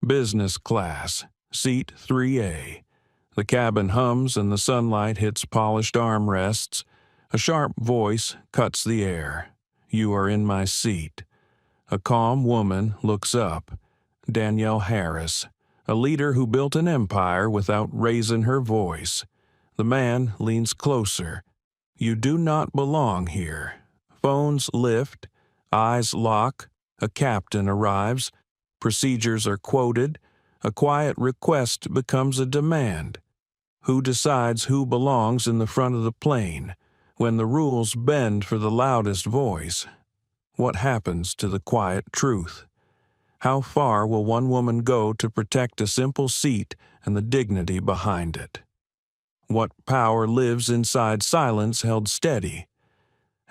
Business class, seat 3A. The cabin hums and the sunlight hits polished armrests. A sharp voice cuts the air. You are in my seat. A calm woman looks up. Danielle Harris, a leader who built an empire without raising her voice. The man leans closer. You do not belong here. Phones lift. Eyes lock. A captain arrives. Procedures are quoted. A quiet request becomes a demand. Who decides who belongs in the front of the plane when the rules bend for the loudest voice? What happens to the quiet truth? How far will one woman go to protect a simple seat and the dignity behind it? What power lives inside silence held steady?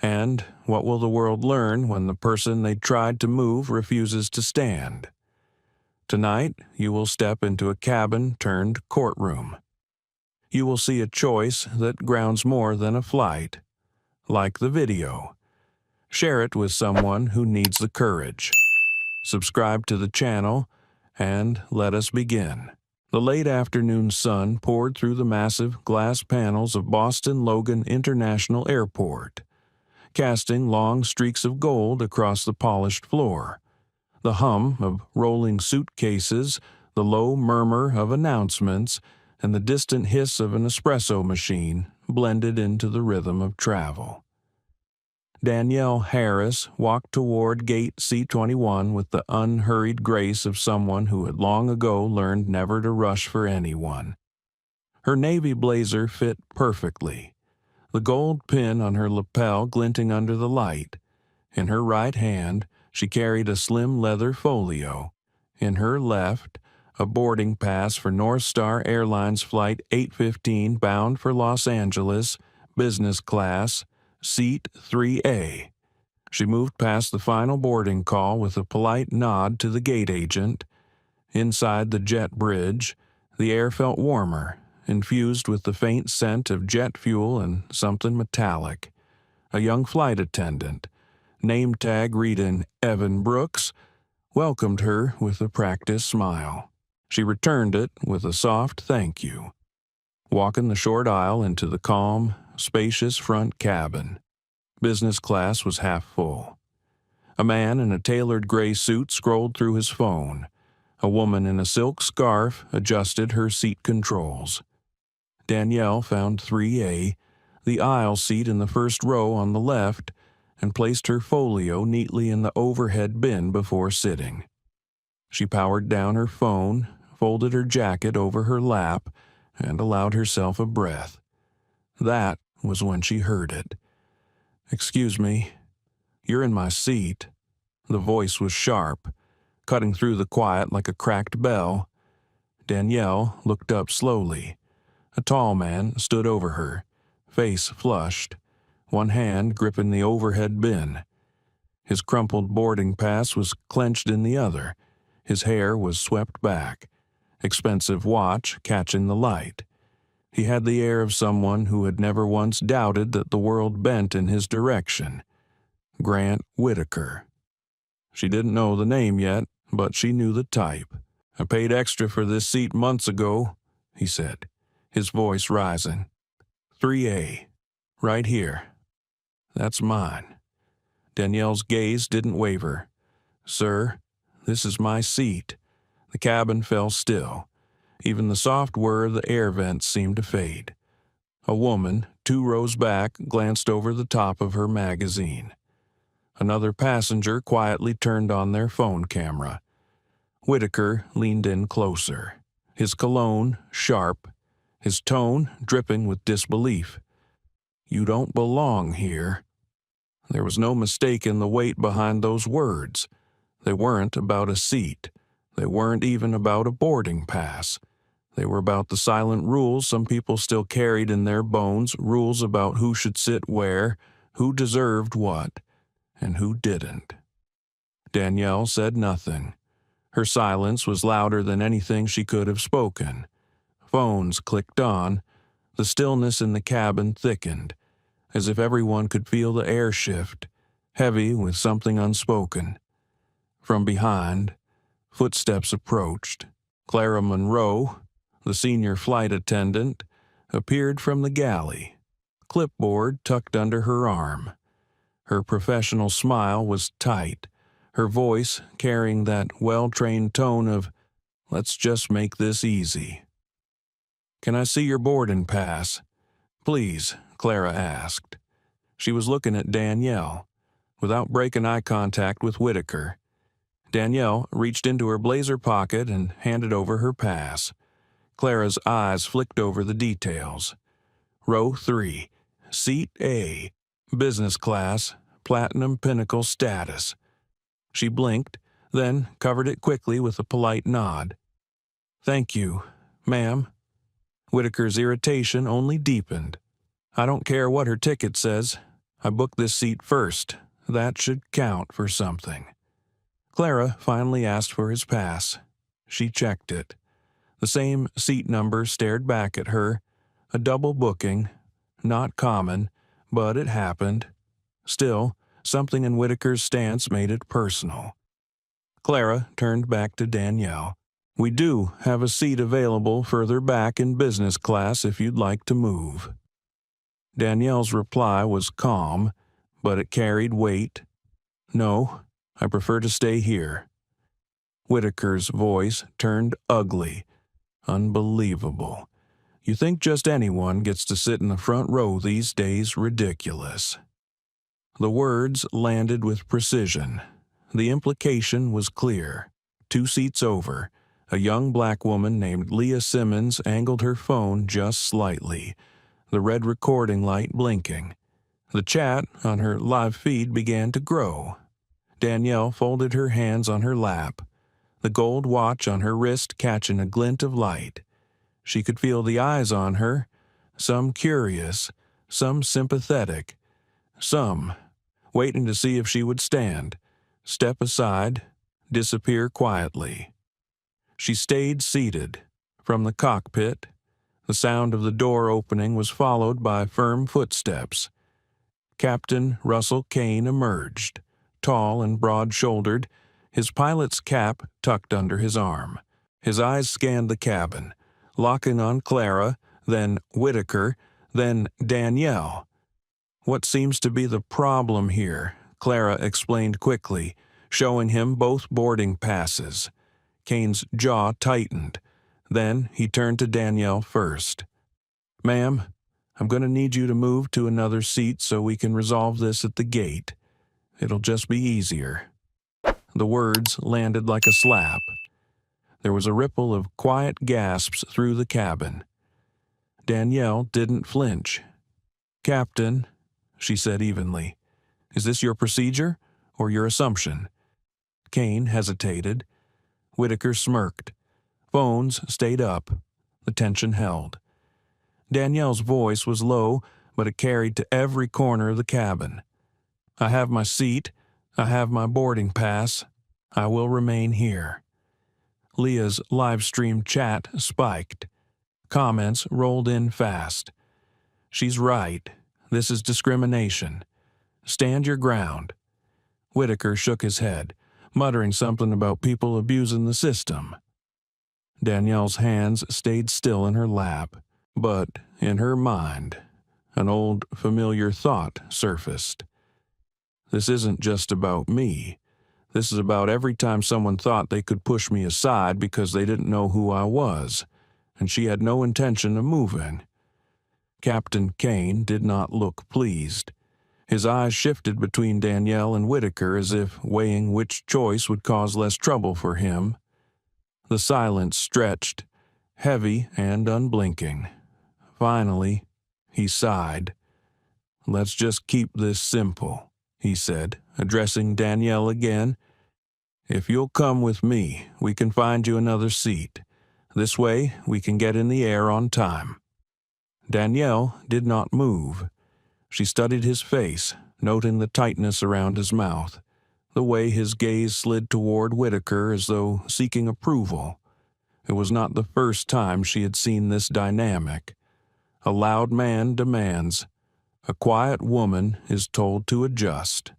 And what will the world learn when the person they tried to move refuses to stand? Tonight, you will step into a cabin turned courtroom. You will see a choice that grounds more than a flight. Like the video. Share it with someone who needs the courage. Subscribe to the channel, and let us begin. The late afternoon sun poured through the massive glass panels of Boston Logan International Airport, casting long streaks of gold across the polished floor. The hum of rolling suitcases, the low murmur of announcements, and the distant hiss of an espresso machine blended into the rhythm of travel. Danielle Harris walked toward gate C-21 with the unhurried grace of someone who had long ago learned never to rush for anyone. Her navy blazer fit perfectly, the gold pin on her lapel glinting under the light. In her right hand, she carried a slim leather folio. In her left, a boarding pass for North Star Airlines Flight 815 bound for Los Angeles, business class, Seat 3A. She moved past the final boarding call with a polite nod to the gate agent. Inside the jet bridge, the air felt warmer, infused with the faint scent of jet fuel and something metallic. A young flight attendant, name tag reading Evan Brooks, welcomed her with a practiced smile. She returned it with a soft thank you. Walking the short aisle into the calm, spacious front cabin. Business class was half full. A man in a tailored gray suit scrolled through his phone. A woman in a silk scarf adjusted her seat controls. Danielle found 3A, the aisle seat in the first row on the left, and placed her folio neatly in the overhead bin before sitting. She powered down her phone, folded her jacket over her lap, and allowed herself a breath. That was when she heard it. "Excuse me, you're in my seat." The voice was sharp, cutting through the quiet like a cracked bell. Danielle looked up slowly. A tall man stood over her, face flushed, one hand gripping the overhead bin. His crumpled boarding pass was clenched in the other. His hair was swept back, expensive watch catching the light. He had the air of someone who had never once doubted that the world bent in his direction. Grant Whitaker. She didn't know the name yet, but she knew the type. "I paid extra for this seat months ago," he said, his voice rising. 3A, right here. That's mine." Danielle's gaze didn't waver. "Sir, this is my seat." The cabin fell still. Even the soft whir of the air vents seemed to fade. A woman, 2 rows back, glanced over the top of her magazine. Another passenger quietly turned on their phone camera. Whitaker leaned in closer, his cologne sharp, his tone dripping with disbelief. "You don't belong here." There was no mistaking the weight behind those words. They weren't about a seat. They weren't even about a boarding pass. They were about the silent rules some people still carried in their bones, rules about who should sit where, who deserved what, and who didn't. Danielle said nothing. Her silence was louder than anything she could have spoken. Phones clicked on. The stillness in the cabin thickened, as if everyone could feel the air shift, heavy with something unspoken. From behind, Footsteps approached. Clara Monroe, the senior flight attendant, appeared from the galley, clipboard tucked under her arm. Her professional smile was tight, her voice carrying that well-trained tone of, "Let's just make this easy." "Can I see your boarding pass?" "Please," Clara asked. She was looking at Danielle, without breaking eye contact with Whitaker. Danielle reached into her blazer pocket and handed over her pass. Clara's eyes flicked over the details. Row 3, Seat A, business class, platinum pinnacle status. She blinked, then covered it quickly with a polite nod. "Thank you, ma'am." Whitaker's irritation only deepened. "I don't care what her ticket says. I booked this seat first. That should count for something." Clara finally asked for his pass. She checked it. The same seat number stared back at her. A double booking. Not common, but it happened. Still, something in Whitaker's stance made it personal. Clara turned back to Danielle. "We do have a seat available further back in business class if you'd like to move." Danielle's reply was calm, but it carried weight. "No, I prefer to stay here." Whitaker's voice turned ugly. Unbelievable. You think just anyone gets to sit in the front row these days? Ridiculous. The words landed with precision. The implication was clear. 2 seats over, a young black woman named Leah Simmons angled her phone just slightly, the red recording light blinking. The chat on her live feed began to grow. Danielle folded her hands on her lap, the gold watch on her wrist catching a glint of light. She could feel the eyes on her, some curious, some sympathetic, some waiting to see if she would stand, step aside, disappear quietly. She stayed seated. From the cockpit, the sound of the door opening was followed by firm footsteps. Captain Russell Kane emerged, tall and broad-shouldered, his pilot's cap tucked under his arm. His eyes scanned the cabin, locking on Clara, then Whitaker, then Danielle. "What seems to be the problem here?" Clara explained quickly, showing him both boarding passes. Kane's jaw tightened. Then he turned to Danielle first. "Ma'am, I'm going to need you to move to another seat so we can resolve this at the gate. It'll just be easier." The words landed like a slap. There was a ripple of quiet gasps through the cabin. Danielle didn't flinch. "Captain," she said evenly, "is this your procedure or your assumption?" Kane hesitated. Whitaker smirked. Phones stayed up. The tension held. Danielle's voice was low, but it carried to every corner of the cabin. "I have my seat. I have my boarding pass. I will remain here." Leah's live-stream chat spiked. Comments rolled in fast. "She's right. This is discrimination. Stand your ground." Whitaker shook his head, muttering something about people abusing the system. Danielle's hands stayed still in her lap, but in her mind, an old familiar thought surfaced. This isn't just about me. This is about every time someone thought they could push me aside because they didn't know who I was, and she had no intention of moving. Captain Kane did not look pleased. His eyes shifted between Danielle and Whitaker as if weighing which choice would cause less trouble for him. The silence stretched, heavy and unblinking. Finally, he sighed. "Let's just keep this simple," he said, addressing Danielle again. "If you'll come with me, we can find you another seat. This way, we can get in the air on time." Danielle did not move. She studied his face, noting the tightness around his mouth, the way his gaze slid toward Whitaker as though seeking approval. It was not the first time she had seen this dynamic. A loud man demands. A quiet woman is told to adjust.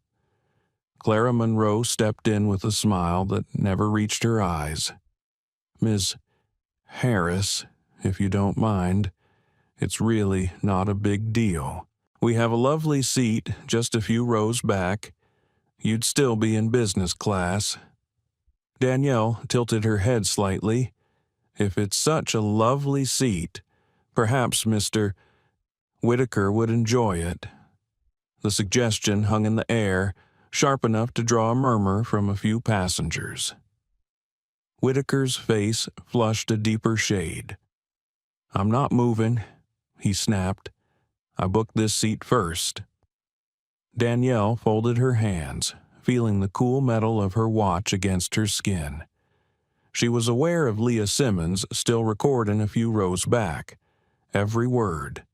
Clara Monroe stepped in with a smile that never reached her eyes. "Miss Harris, if you don't mind, it's really not a big deal. We have a lovely seat just a few rows back. You'd still be in business class." Danielle tilted her head slightly. "If it's such a lovely seat, perhaps Mr. Whitaker would enjoy it." The suggestion hung in the air, sharp enough to draw a murmur from a few passengers. Whitaker's face flushed a deeper shade. "I'm not moving," he snapped. "I booked this seat first." Danielle folded her hands, feeling the cool metal of her watch against her skin. She was aware of Leah Simmons still recording a few rows back. Every word,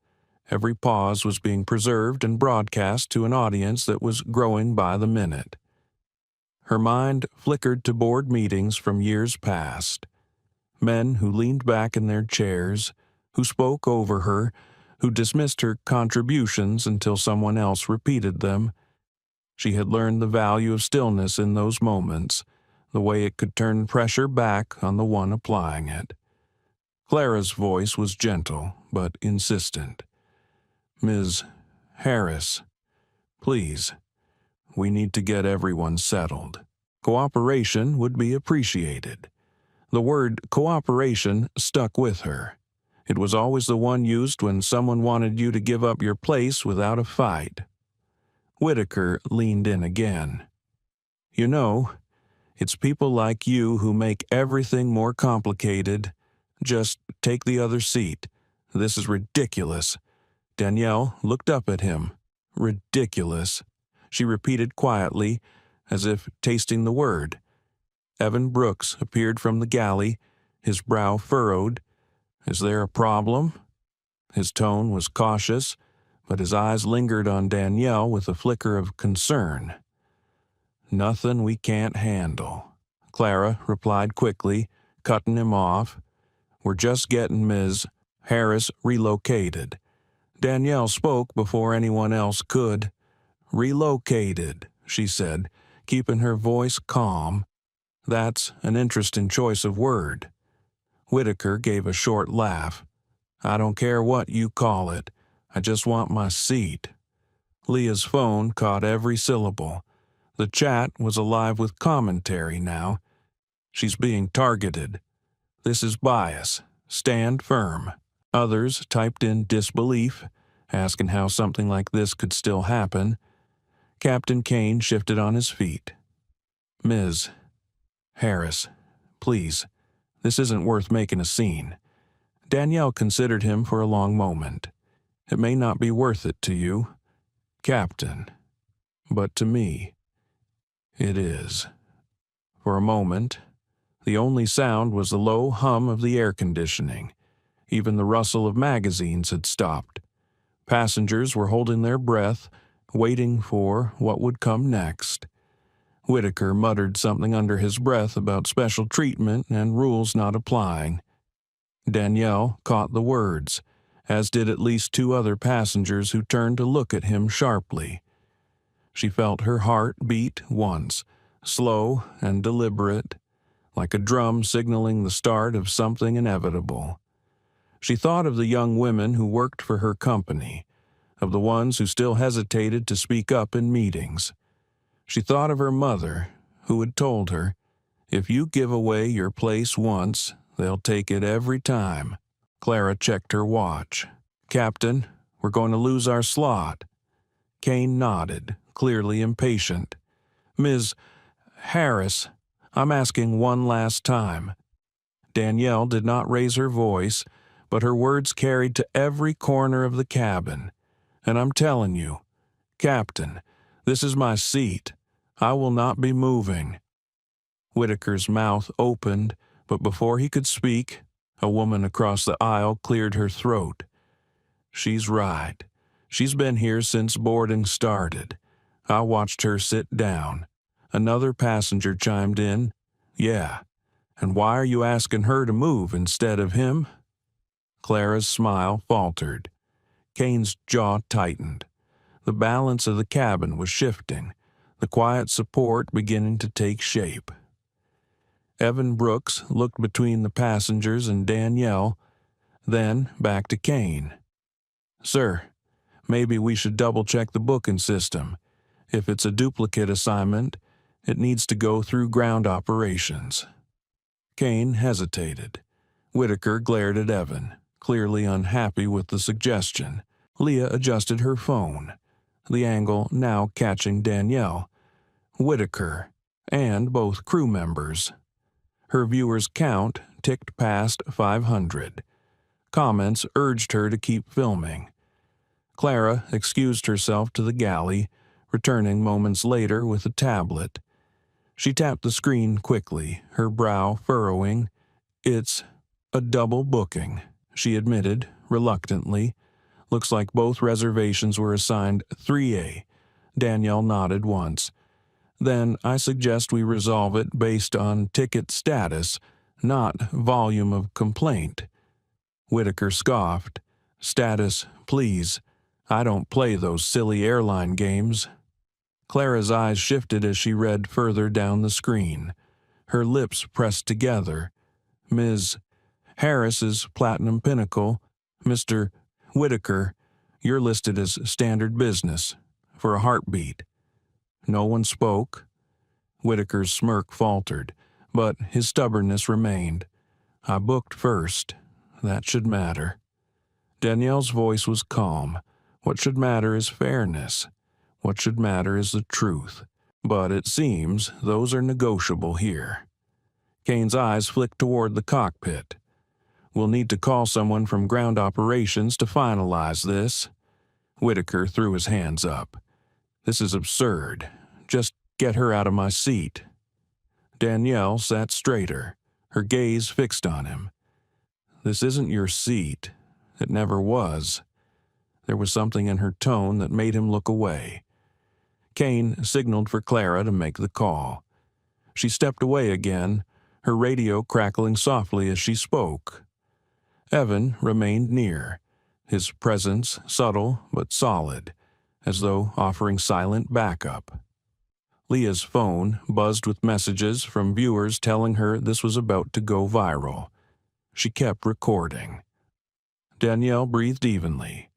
every pause was being preserved and broadcast to an audience that was growing by the minute. Her mind flickered to board meetings from years past. Men who leaned back in their chairs, who spoke over her, who dismissed her contributions until someone else repeated them. She had learned the value of stillness in those moments, the way it could turn pressure back on the one applying it. Clara's voice was gentle, but insistent. "Ms. Harris, please, we need to get everyone settled. Cooperation would be appreciated." The word cooperation stuck with her. It was always the one used when someone wanted you to give up your place without a fight. Whitaker leaned in again. "You know, it's people like you who make everything more complicated. Just take the other seat. This is ridiculous." Danielle looked up at him. "Ridiculous," she repeated quietly, as if tasting the word. Evan Brooks appeared from the galley, his brow furrowed. "Is there a problem?" His tone was cautious, but his eyes lingered on Danielle with a flicker of concern. "Nothing we can't handle," Clara replied quickly, cutting him off. "We're just getting Ms. Harris relocated." Danielle spoke before anyone else could. "Relocated," she said, keeping her voice calm. "That's an interesting choice of word." Whitaker gave a short laugh. "I don't care what you call it. I just want my seat." Leah's phone caught every syllable. The chat was alive with commentary now. "She's being targeted. This is bias. Stand firm." Others typed in disbelief, asking how something like this could still happen. Captain Kane shifted on his feet. "Ms. Harris, please, this isn't worth making a scene." Danielle considered him for a long moment. "It may not be worth it to you, Captain, but to me, it is." For a moment, the only sound was the low hum of the air conditioning. Even the rustle of magazines had stopped. Passengers were holding their breath, waiting for what would come next. Whitaker muttered something under his breath about special treatment and rules not applying. Danielle caught the words, as did at least two other passengers who turned to look at him sharply. She felt her heart beat once, slow and deliberate, like a drum signaling the start of something inevitable. She thought of the young women who worked for her company, of the ones who still hesitated to speak up in meetings. She thought of her mother, who had told her, "If you give away your place once, they'll take it every time." Clara checked her watch. "Captain, we're going to lose our slot." Kane nodded, clearly impatient. "Ms. Harris, I'm asking one last time." Danielle did not raise her voice, but her words carried to every corner of the cabin. "And I'm telling you, Captain, this is my seat. I will not be moving." Whitaker's mouth opened, but before he could speak, a woman across the aisle cleared her throat. "She's right. She's been here since boarding started. I watched her sit down." Another passenger chimed in. "Yeah, and why are you asking her to move instead of him?" Clara's smile faltered. Kane's jaw tightened. The balance of the cabin was shifting. the quiet support beginning to take shape. Evan Brooks looked between the passengers and Danielle, then back to Kane. "Sir, maybe we should double-check the booking system. If it's a duplicate assignment, it needs to go through ground operations." Kane hesitated. Whitaker glared at Evan, clearly unhappy with the suggestion. Leah adjusted her phone, the angle now catching Danielle, Whitaker, and both crew members. Her viewers' count ticked past 500. Comments urged her to keep filming. Clara excused herself to the galley, returning moments later with a tablet. She tapped the screen quickly, her brow furrowing. "It's a double booking," she admitted, reluctantly. "Looks like both reservations were assigned 3A. Danielle nodded once. "Then I suggest we resolve it based on ticket status, not volume of complaint." Whitaker scoffed. "Status, please. I don't play those silly airline games." Clara's eyes shifted as she read further down the screen. Her lips pressed together. "Ms. Harris's Platinum Pinnacle, Mr. Whitaker, you're listed as standard business, for a heartbeat." No one spoke. Whitaker's smirk faltered, but his stubbornness remained. "I booked first. That should matter." Danielle's voice was calm. "What should matter is fairness. What should matter is the truth. But it seems those are negotiable here." Kane's eyes flicked toward the cockpit. "We'll need to call someone from ground operations to finalize this." Whitaker threw his hands up. "This is absurd. Just get her out of my seat." Danielle sat straighter, her gaze fixed on him. "This isn't your seat. It never was." There was something in her tone that made him look away. Kane signaled for Clara to make the call. She stepped away again, her radio crackling softly as she spoke. Evan remained near, his presence subtle but solid, as though offering silent backup. Leah's phone buzzed with messages from viewers telling her this was about to go viral. She kept recording. Danielle breathed evenly,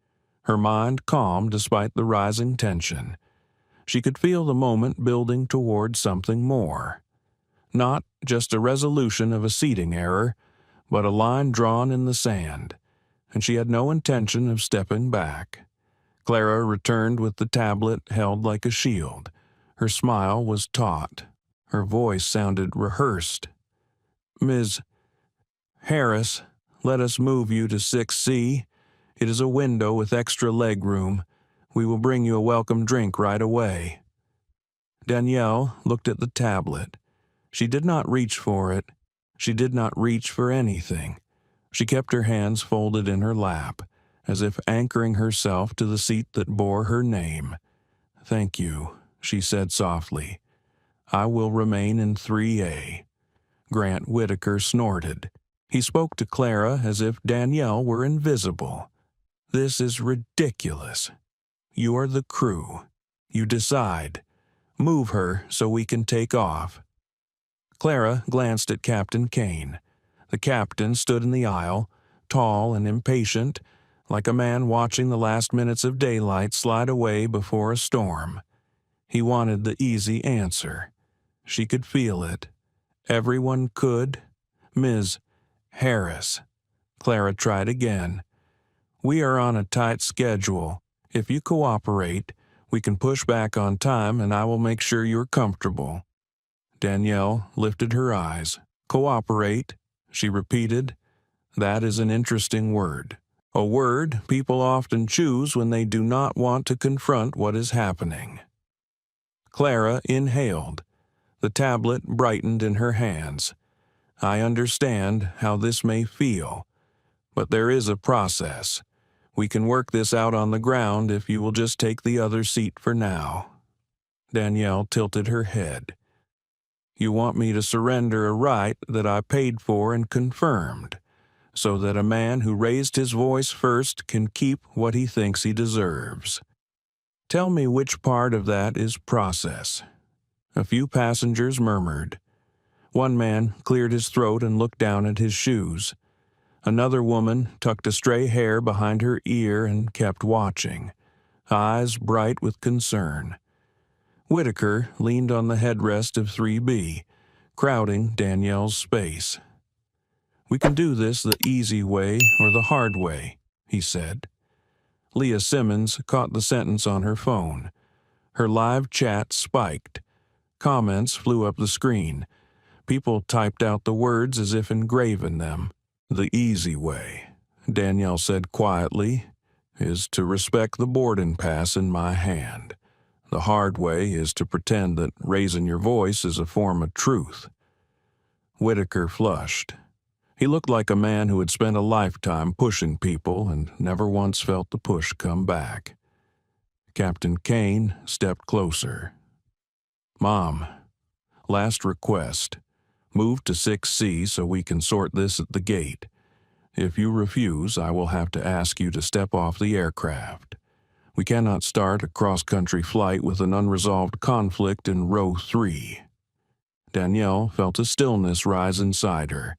her mind calm despite the rising tension. She could feel the moment building toward something more. Not just a resolution of a seating error, but a line drawn in the sand, and she had no intention of stepping back. Clara returned with the tablet held like a shield. Her smile was taut. Her voice sounded rehearsed. "Ms. Harris, let us move you to 6C. It is a window with extra leg room. We will bring you a welcome drink right away." Danielle looked at the tablet. She did not reach for it. She did not reach for anything. She kept her hands folded in her lap, as if anchoring herself to the seat that bore her name. "Thank you," she said softly. "I will remain in 3A. Grant Whitaker snorted. He spoke to Clara as if Danielle were invisible. "This is ridiculous. You are the crew. You decide. Move her so we can take off." Clara glanced at Captain Kane. The captain stood in the aisle, tall and impatient, like a man watching the last minutes of daylight slide away before a storm. He wanted the easy answer. She could feel it. Everyone could. "Ms. Harris." Clara tried again. "We are on a tight schedule. If you cooperate, we can push back on time and I will make sure you're comfortable." Danielle lifted her eyes. "Cooperate," she repeated. "That is an interesting word. A word people often choose when they do not want to confront what is happening." Clara inhaled. The tablet brightened in her hands. "I understand how this may feel, but there is a process. We can work this out on the ground if you will just take the other seat for now." Danielle tilted her head. "You want me to surrender a right that I paid for and confirmed, so that a man who raised his voice first can keep what he thinks he deserves." Tell me which part of that is process. A few passengers murmured. One man cleared his throat and looked down at his shoes. Another woman tucked a stray hair behind her ear and kept watching, eyes bright with concern. Whitaker leaned on the headrest of 3B, crowding Danielle's space. "We can do this the easy way or the hard way," he said. Leah Simmons caught the sentence on her phone. Her live chat spiked. Comments flew up the screen. People typed out the words as if engraven them. "The easy way," Danielle said quietly, "is to respect the boarding pass in my hand. The hard way is to pretend that raising your voice is a form of truth." Whitaker flushed. He looked like a man who had spent a lifetime pushing people and never once felt the push come back. Captain Kane stepped closer. "Mom, last request. Move to 6C so we can sort this at the gate. If you refuse, I will have to ask you to step off the aircraft. We cannot start a cross-country flight with an unresolved conflict in row 3. Danielle felt a stillness rise inside her.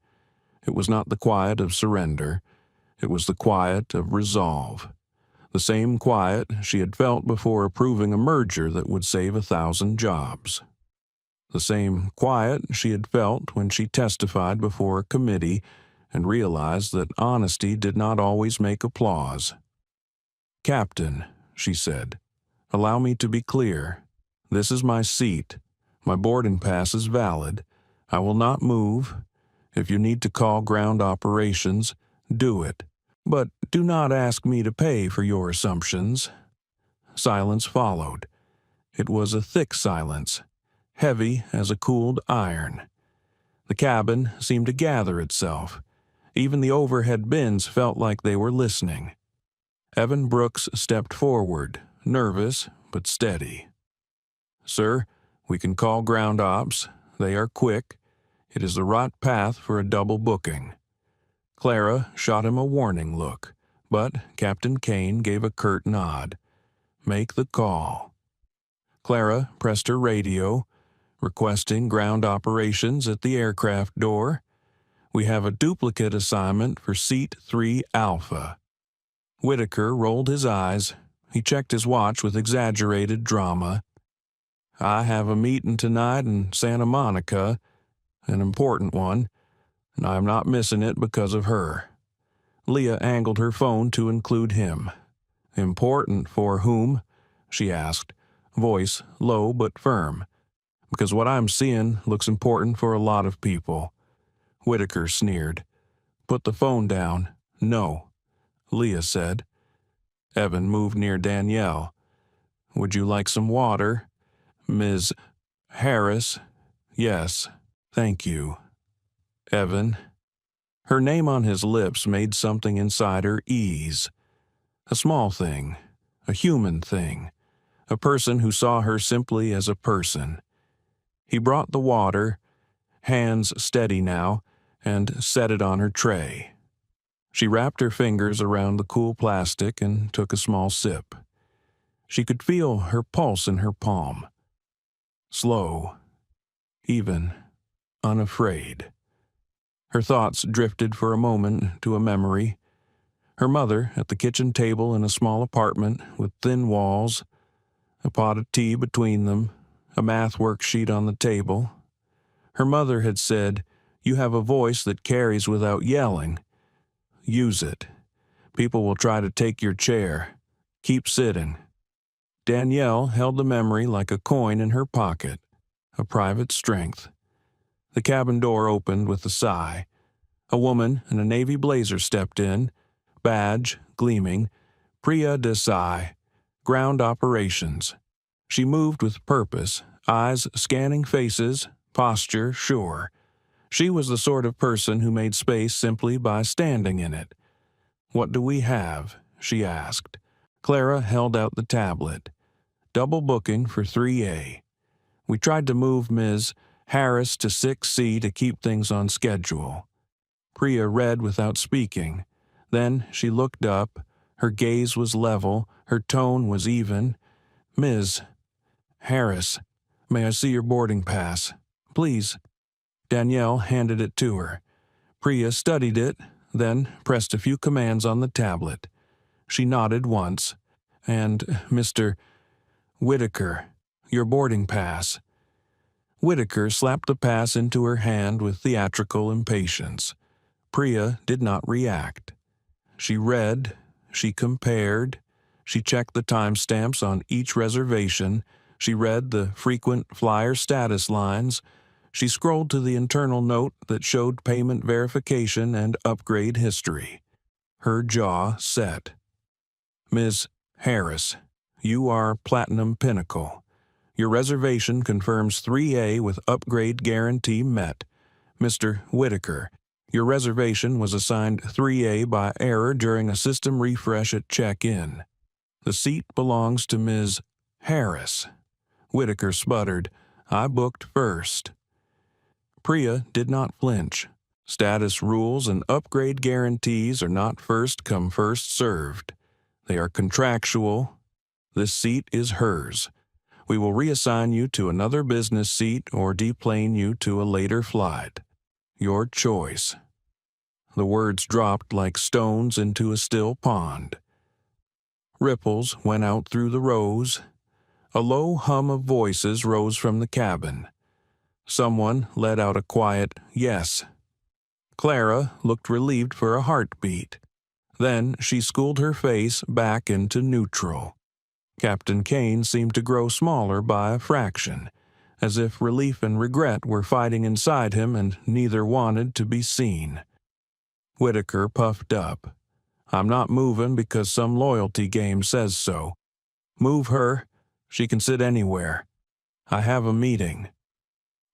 It was not the quiet of surrender. It was the quiet of resolve. The same quiet she had felt before approving a merger that would save 1,000 jobs. The same quiet she had felt when she testified before a committee and realized that honesty did not always make applause. "Captain," she said, "allow me to be clear. This is my seat. My boarding pass is valid. I will not move. If you need to call ground operations, do it. But do not ask me to pay for your assumptions." Silence followed. It was a thick silence, heavy as a cooled iron. The cabin seemed to gather itself. Even the overhead bins felt like they were listening. Evan Brooks stepped forward, nervous but steady. "Sir, we can call ground ops. They are quick. It is the right path for a double booking." Clara shot him a warning look, but Captain Kane gave a curt nod. "Make the call." Clara pressed her radio, requesting ground operations at the aircraft door. "We have a duplicate assignment for Seat 3 Alpha." Whitaker rolled his eyes. He checked his watch with exaggerated drama. "I have a meeting tonight in Santa Monica, an important one, and I am not missing it because of her." Leah angled her phone to include him. "Important for whom?" she asked, voice low but firm. "Because what I'm seeing looks important for a lot of people." Whitaker sneered. "Put the phone down." "No," Leah said. Evan moved near Danielle. "Would you like some water?" "Ms. Harris?" "Yes, thank you." "Evan." Her name on his lips made something inside her ease. A small thing, a human thing, a person who saw her simply as a person. He brought the water, hands steady now, and set it on her tray. She wrapped her fingers around the cool plastic and took a small sip. She could feel her pulse in her palm. Slow, even, unafraid. Her thoughts drifted for a moment to a memory. Her mother at the kitchen table in a small apartment with thin walls, a pot of tea between them, a math worksheet on the table. Her mother had said, "You have a voice that carries without yelling. Use it. People will try to take your chair. Keep sitting." Danielle held the memory like a coin in her pocket, a private strength. The cabin door opened with a sigh. A woman in a navy blazer stepped in, badge gleaming, Priya Desai, ground operations. She moved with purpose, eyes scanning faces, posture sure. She was the sort of person who made space simply by standing in it. "What do we have?" she asked. Clara held out the tablet. "Double booking for 3A. We tried to move Ms. Harris to 6C to keep things on schedule." Priya read without speaking. Then she looked up. Her gaze was level, her tone was even. Ms. Harris, may I see your boarding pass? Please. Danielle handed it to her. Priya studied it, then pressed a few commands on the tablet. She nodded once. And Mr. Whitaker, your boarding pass. Whitaker slapped the pass into her hand with theatrical impatience. Priya did not react. She read, she compared, she checked the timestamps on each reservation, she read the frequent flyer status lines, she scrolled to the internal note that showed payment verification and upgrade history. Her jaw set. Ms. Harris, you are Platinum Pinnacle. Your reservation confirms 3A with upgrade guarantee met. Mr. Whitaker, your reservation was assigned 3A by error during a system refresh at check-in. The seat belongs to Ms. Harris. Whitaker sputtered, I booked first. Priya did not flinch. Status rules and upgrade guarantees are not first come first served. They are contractual. This seat is hers. We will reassign you to another business seat or deplane you to a later flight. Your choice. The words dropped like stones into a still pond. Ripples went out through the rows. A low hum of voices rose from the cabin. Someone let out a quiet yes. Clara looked relieved for a heartbeat. Then she schooled her face back into neutral. Captain Kane seemed to grow smaller by a fraction, as if relief and regret were fighting inside him and neither wanted to be seen. Whitaker puffed up. I'm not moving because some loyalty game says so. Move her. She can sit anywhere. I have a meeting.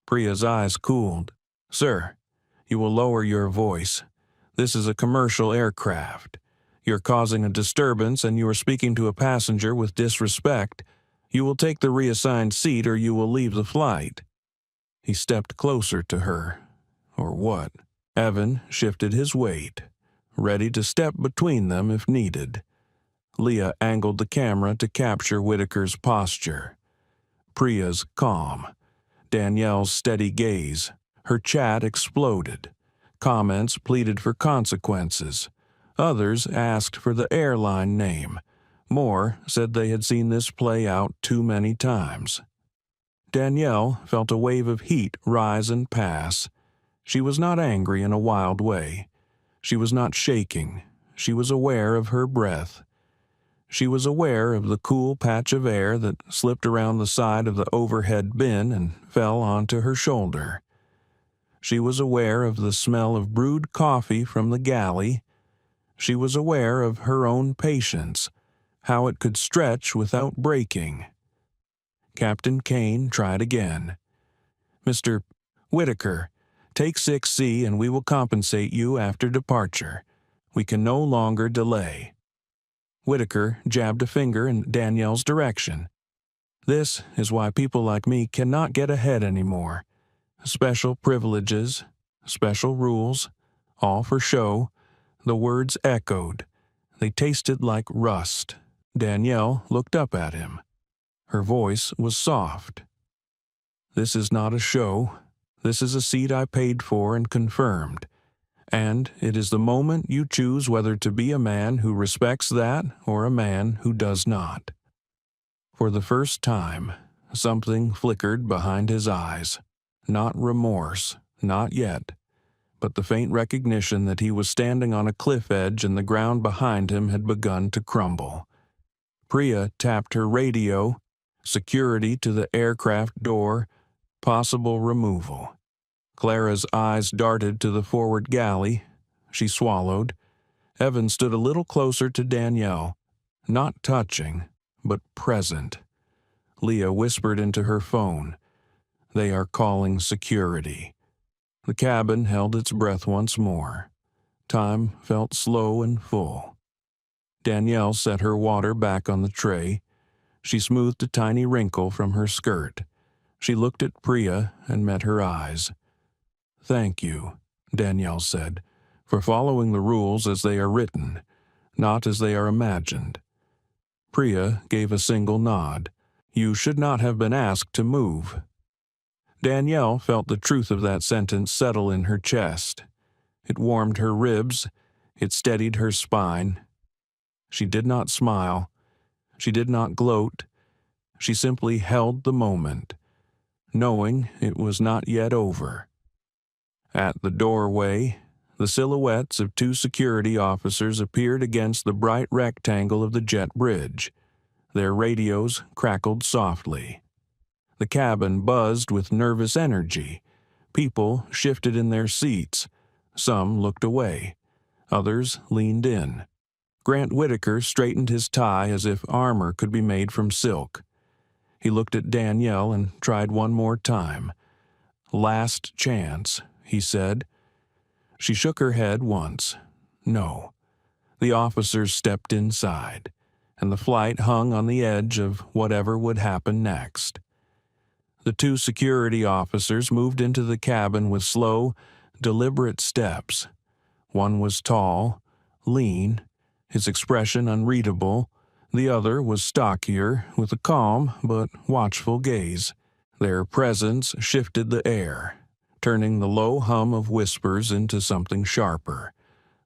Priya's eyes cooled. Sir, you will lower your voice. This is a commercial aircraft. You're causing a disturbance and you are speaking to a passenger with disrespect. You will take the reassigned seat or you will leave the flight. He stepped closer to her. Or what? Evan shifted his weight, ready to step between them if needed. Leah angled the camera to capture Whitaker's posture. Priya's calm. Danielle's steady gaze. Her chat exploded. Comments pleaded for consequences. Others asked for the airline name. More said they had seen this play out too many times. Danielle felt a wave of heat rise and pass. She was not angry in a wild way. She was not shaking. She was aware of her breath. She was aware of the cool patch of air that slipped around the side of the overhead bin and fell onto her shoulder. She was aware of the smell of brewed coffee from the galley. She was aware of her own patience, how it could stretch without breaking. Captain Kane tried again. Mr. Whitaker, take 6C and we will compensate you after departure. We can no longer delay. Whitaker jabbed a finger in Danielle's direction. This is why people like me cannot get ahead anymore. Special privileges, special rules, all for show. The words echoed. They tasted like rust. Danielle looked up at him. Her voice was soft. This is not a show. This is a seat I paid for and confirmed. And it is the moment you choose whether to be a man who respects that or a man who does not. For the first time, something flickered behind his eyes. Not remorse, not yet, but the faint recognition that he was standing on a cliff edge and the ground behind him had begun to crumble. Priya tapped her radio, security to the aircraft door, possible removal. Clara's eyes darted to the forward galley. She swallowed. Evan stood a little closer to Danielle, not touching, but present. Leah whispered into her phone. They are calling security. The cabin held its breath once more. Time felt slow and full. Danielle set her water back on the tray. She smoothed a tiny wrinkle from her skirt. She looked at Priya and met her eyes. Thank you, Danielle said, for following the rules as they are written, not as they are imagined. Priya gave a single nod. You should not have been asked to move. Danielle felt the truth of that sentence settle in her chest. It warmed her ribs. It steadied her spine. She did not smile. She did not gloat. She simply held the moment, knowing it was not yet over. At the doorway, the silhouettes of two security officers appeared against the bright rectangle of the jet bridge. Their radios crackled softly. The cabin buzzed with nervous energy. People shifted in their seats. Some looked away. Others leaned in. Grant Whitaker straightened his tie as if armor could be made from silk. He looked at Danielle and tried one more time. "Last chance," he said. She shook her head once. No. The officers stepped inside, and the flight hung on the edge of whatever would happen next. The two security officers moved into the cabin with slow, deliberate steps. One was tall, lean, his expression unreadable. The other was stockier, with a calm but watchful gaze. Their presence shifted the air, turning the low hum of whispers into something sharper,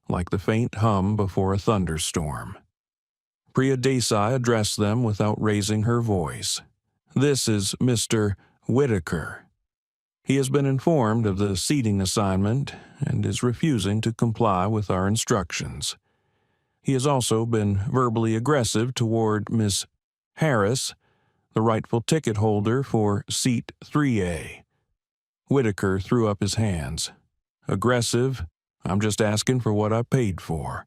like the faint hum before a thunderstorm. Priya Desai addressed them without raising her voice. "This is Mr. Whitaker. He has been informed of the seating assignment and is refusing to comply with our instructions. He has also been verbally aggressive toward Miss Harris, the rightful ticket holder for Seat 3A. Whitaker threw up his hands. "Aggressive? I'm just asking for what I paid for."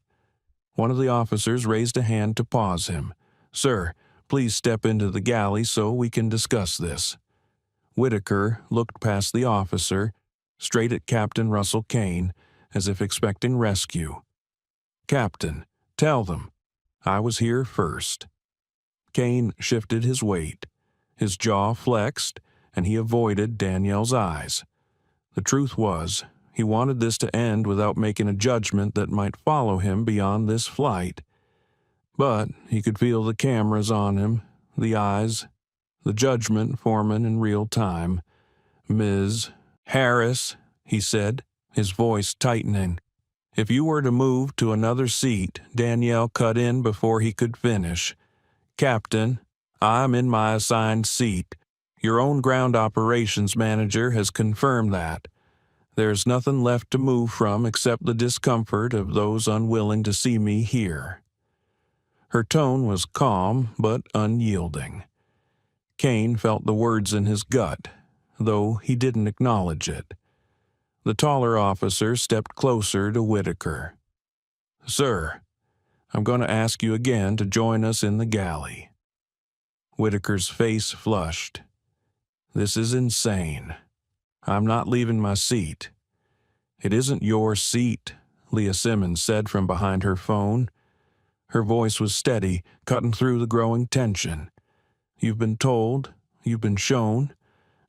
One of the officers raised a hand to pause him. "Sir, please step into the galley so we can discuss this." Whitaker looked past the officer, straight at Captain Russell Kane, as if expecting rescue. "Captain, tell them. I was here first." Kane shifted his weight. His jaw flexed, and he avoided Danielle's eyes. The truth was, he wanted this to end without making a judgment that might follow him beyond this flight. But he could feel the cameras on him, the eyes, the judgment forming in real time. "Ms. Harris," he said, his voice tightening. "If you were to move to another seat," Danielle cut in before he could finish. "Captain, I'm in my assigned seat. Your own ground operations manager has confirmed that. There's nothing left to move from except the discomfort of those unwilling to see me here." Her tone was calm but unyielding. Kane felt the words in his gut, though he didn't acknowledge it. The taller officer stepped closer to Whitaker. "Sir, I'm going to ask you again to join us in the galley." Whitaker's face flushed. "This is insane. I'm not leaving my seat." "It isn't your seat," Leah Simmons said from behind her phone. Her voice was steady, cutting through the growing tension. "You've been told, you've been shown,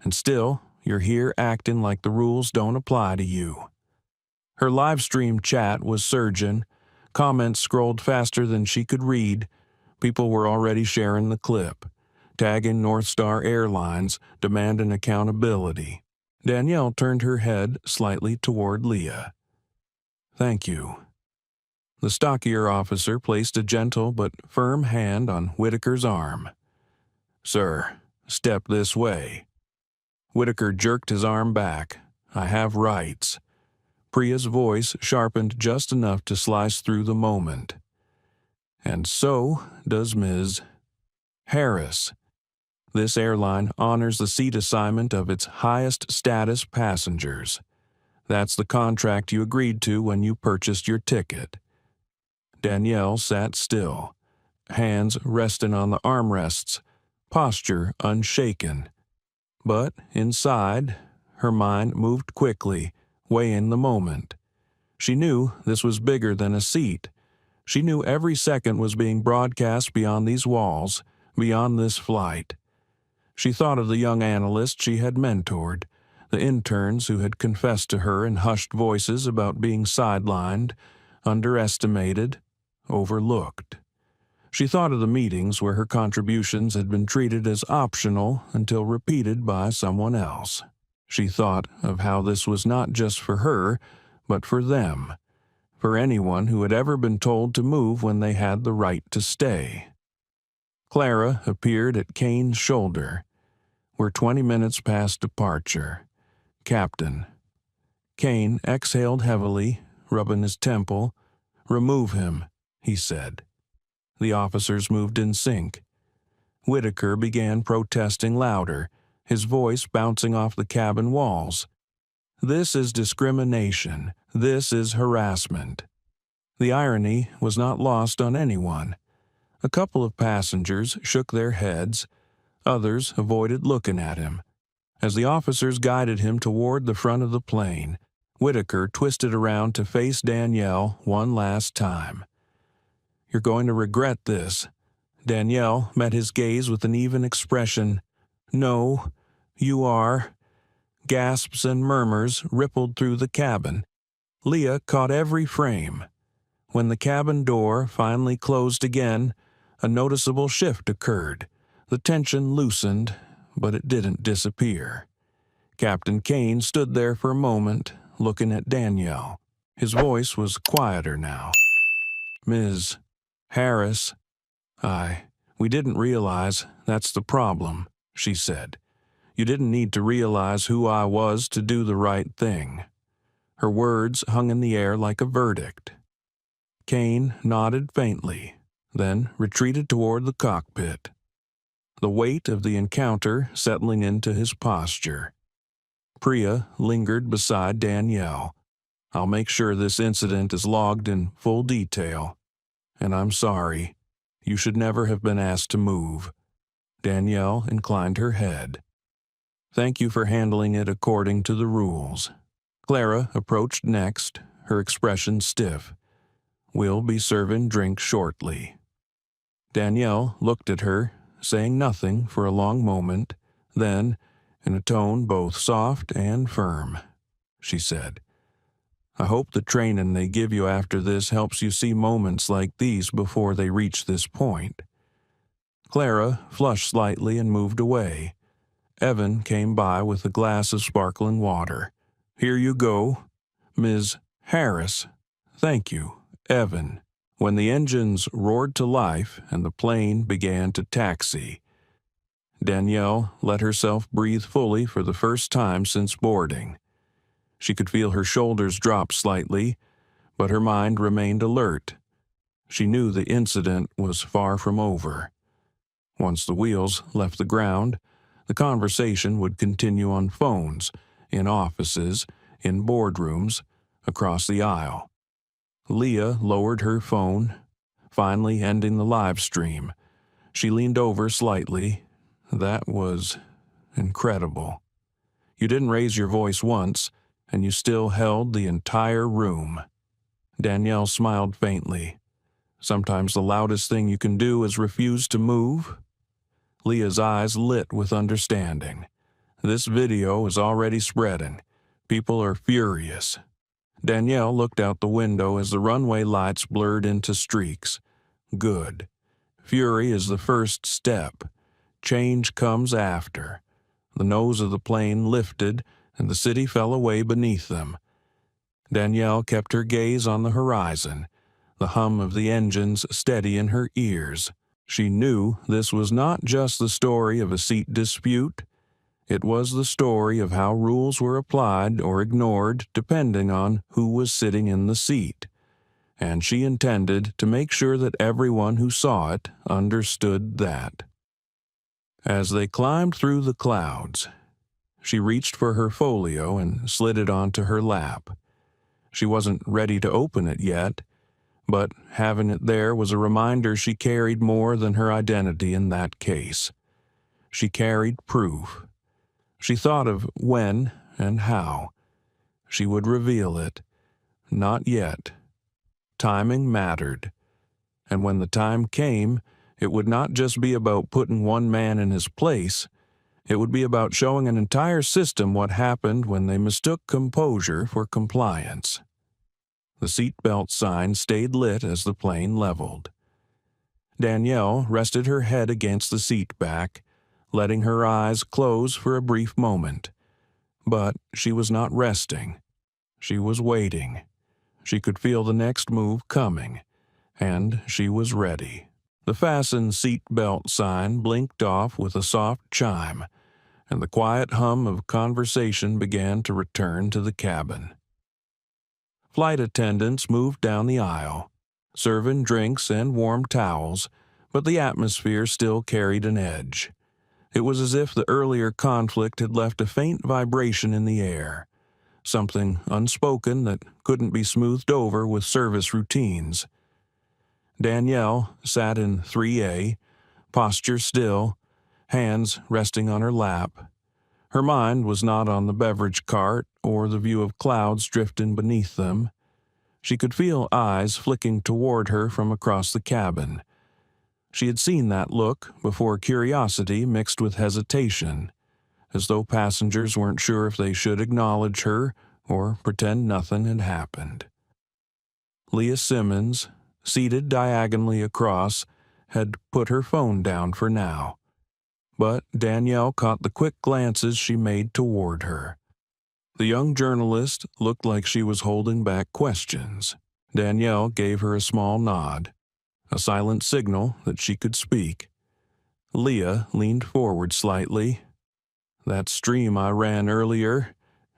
and still you're here acting like the rules don't apply to you." Her live stream chat was surging. Comments scrolled faster than she could read. People were already sharing the clip, tagging North Star Airlines, demanding accountability. Danielle turned her head slightly toward Leah. "Thank you." The stockier officer placed a gentle but firm hand on Whitaker's arm. "Sir, step this way." Whitaker jerked his arm back. "I have rights." Priya's voice sharpened just enough to slice through the moment. "And so does Ms. Harris. This airline honors the seat assignment of its highest status passengers. That's the contract you agreed to when you purchased your ticket." Danielle sat still, hands resting on the armrests, posture unshaken. But inside, her mind moved quickly, weighing the moment. She knew this was bigger than a seat. She knew every second was being broadcast beyond these walls, beyond this flight. She thought of the young analysts she had mentored, the interns who had confessed to her in hushed voices about being sidelined, underestimated, overlooked. She thought of the meetings where her contributions had been treated as optional until repeated by someone else. She thought of how this was not just for her, but for them, for anyone who had ever been told to move when they had the right to stay. Clara appeared at Kane's shoulder. "We're 20 minutes past departure. Captain." Kane exhaled heavily, rubbing his temple. "Remove him," he said. The officers moved in sync. Whitaker began protesting louder, his voice bouncing off the cabin walls. "This is discrimination. This is harassment." The irony was not lost on anyone. A couple of passengers shook their heads. Others avoided looking at him. As the officers guided him toward the front of the plane, Whitaker twisted around to face Danielle one last time. "You're going to regret this." Danielle met his gaze with an even expression. "No, you are." Gasps and murmurs rippled through the cabin. Leah caught every frame. When the cabin door finally closed again, a noticeable shift occurred. The tension loosened, but it didn't disappear. Captain Kane stood there for a moment, looking at Danielle. His voice was quieter now. "Ms. Harris, we didn't realize that's the problem," she said. "You didn't need to realize who I was to do the right thing." Her words hung in the air like a verdict. Kane nodded faintly, then retreated toward the cockpit, the weight of the encounter settling into his posture. Priya lingered beside Danielle. "I'll make sure this incident is logged in full detail. And I'm sorry. You should never have been asked to move." Danielle inclined her head. "Thank you for handling it according to the rules." Clara approached next, her expression stiff. "We'll be serving drinks shortly." Danielle looked at her, saying nothing for a long moment. Then, in a tone both soft and firm, she said, "I hope the training they give you after this helps you see moments like these before they reach this point." Clara flushed slightly and moved away. Evan came by with a glass of sparkling water. "Here you go. Ms. Harris." "Thank you, Evan." When the engines roared to life and the plane began to taxi, Danielle let herself breathe fully for the first time since boarding. She could feel her shoulders drop slightly, but her mind remained alert. She knew the incident was far from over. Once the wheels left the ground, the conversation would continue on phones, in offices, in boardrooms, across the aisle. Leah lowered her phone, finally ending the live stream. She leaned over slightly. "That was incredible. You didn't raise your voice once, and you still held the entire room." Danielle smiled faintly. "Sometimes the loudest thing you can do is refuse to move." Leah's eyes lit with understanding. "This video is already spreading. People are furious." Danielle looked out the window as the runway lights blurred into streaks. "Good. Fury is the first step. Change comes after." The nose of the plane lifted, and the city fell away beneath them. Danielle kept her gaze on the horizon, the hum of the engines steady in her ears. She knew this was not just the story of a seat dispute. It was the story of how rules were applied or ignored depending on who was sitting in the seat. And she intended to make sure that everyone who saw it understood that. As they climbed through the clouds, she reached for her folio and slid it onto her lap. She wasn't ready to open it yet, but having it there was a reminder she carried more than her identity in that case. She carried proof. She thought of when and how. She would reveal it. Not yet. Timing mattered. And when the time came, it would not just be about putting one man in his place. It would be about showing an entire system what happened when they mistook composure for compliance. The seatbelt sign stayed lit as the plane leveled. Danielle rested her head against the seat back, letting her eyes close for a brief moment. But she was not resting. She was waiting. She could feel the next move coming, and she was ready. The fasten seat belt sign blinked off with a soft chime, and the quiet hum of conversation began to return to the cabin. Flight attendants moved down the aisle, serving drinks and warm towels, but the atmosphere still carried an edge. It was as if the earlier conflict had left a faint vibration in the air, something unspoken that couldn't be smoothed over with service routines. Danielle sat in 3A, posture still, hands resting on her lap. Her mind was not on the beverage cart or the view of clouds drifting beneath them. She could feel eyes flicking toward her from across the cabin. She had seen that look before, curiosity mixed with hesitation, as though passengers weren't sure if they should acknowledge her or pretend nothing had happened. Leah Simmons, seated diagonally across, had put her phone down for now. But Danielle caught the quick glances she made toward her. The young journalist looked like she was holding back questions. Danielle gave her a small nod, a silent signal that she could speak. Leah leaned forward slightly. "That stream I ran earlier,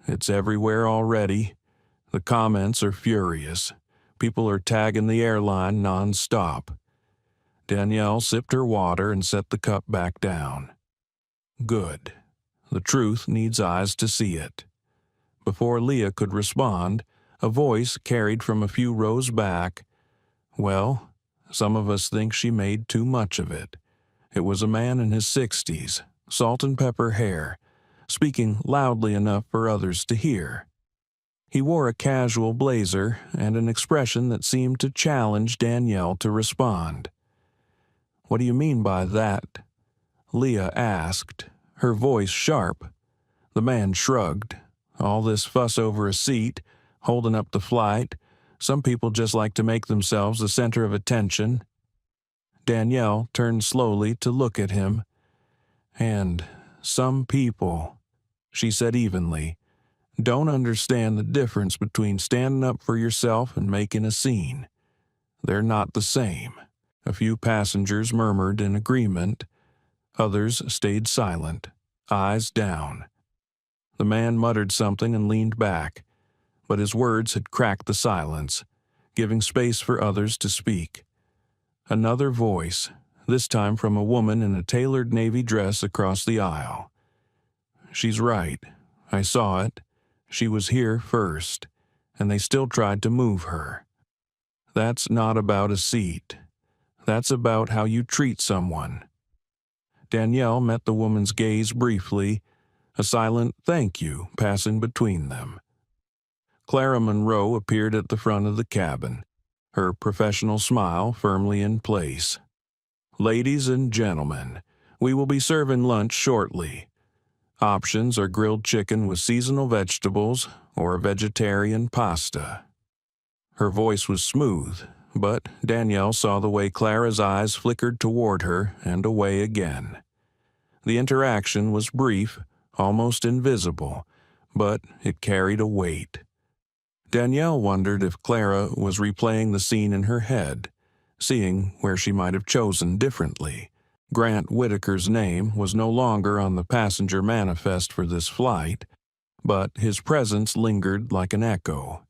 it's everywhere already. The comments are furious. People are tagging the airline non-stop." Danielle sipped her water and set the cup back down. Good. The truth needs eyes to see it. Before Leah could respond, a voice carried from a few rows back, "Well, some of us think she made too much of it." It was a man in his 60s, salt and pepper hair, speaking loudly enough for others to hear. He wore a casual blazer and an expression that seemed to challenge Danielle to respond. "What do you mean by that?" Leah asked, her voice sharp. The man shrugged. "All this fuss over a seat, holding up the flight. Some people just like to make themselves the center of attention." Danielle turned slowly to look at him. "And some people," she said evenly, "don't understand the difference between standing up for yourself and making a scene. They're not the same." A few passengers murmured in agreement. Others stayed silent, eyes down. The man muttered something and leaned back, but his words had cracked the silence, giving space for others to speak. Another voice, this time from a woman in a tailored navy dress across the aisle. "She's right. I saw it. She was here first, and they still tried to move her. That's not about a seat. That's about how you treat someone." Danielle met the woman's gaze briefly, a silent "thank you" passing between them. Clara Monroe appeared at the front of the cabin, her professional smile firmly in place. "Ladies and gentlemen, we will be serving lunch shortly. Options are grilled chicken with seasonal vegetables or vegetarian pasta." Her voice was smooth, but Danielle saw the way Clara's eyes flickered toward her and away again. The interaction was brief, almost invisible, but it carried a weight. Danielle wondered if Clara was replaying the scene in her head, seeing where she might have chosen differently. Grant Whitaker's name was no longer on the passenger manifest for this flight, but his presence lingered like an echo.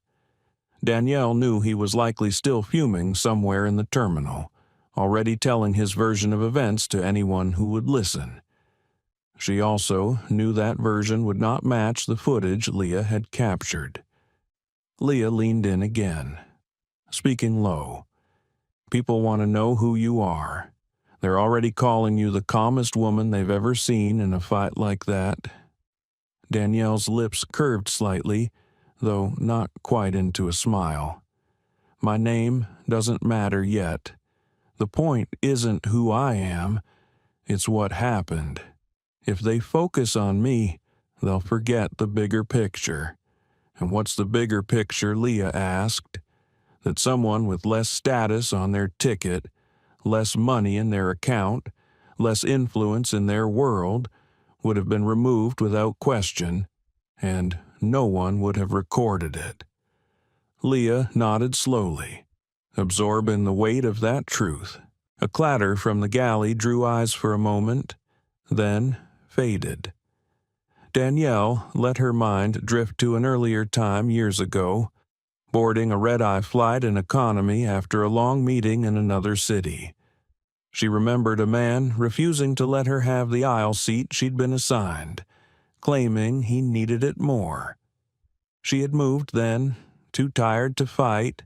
Danielle knew he was likely still fuming somewhere in the terminal, already telling his version of events to anyone who would listen. She also knew that version would not match the footage Leah had captured. Leah leaned in again, speaking low. "People want to know who you are. They're already calling you the calmest woman they've ever seen in a fight like that." Danielle's lips curved slightly, though not quite into a smile. "My name doesn't matter yet. The point isn't who I am, it's what happened. If they focus on me, they'll forget the bigger picture." "And what's the bigger picture?" Leah asked. "That someone with less status on their ticket, less money in their account, less influence in their world, would have been removed without question, and no one would have recorded it. Leah nodded slowly, absorbing the weight of that truth. A clatter from the galley drew eyes for a moment, then faded. Danielle let her mind drift to an earlier time years ago, boarding a red-eye flight in economy after a long meeting in another city. She remembered a man refusing to let her have the aisle seat she'd been assigned, claiming he needed it more. She had moved then, too tired to fight,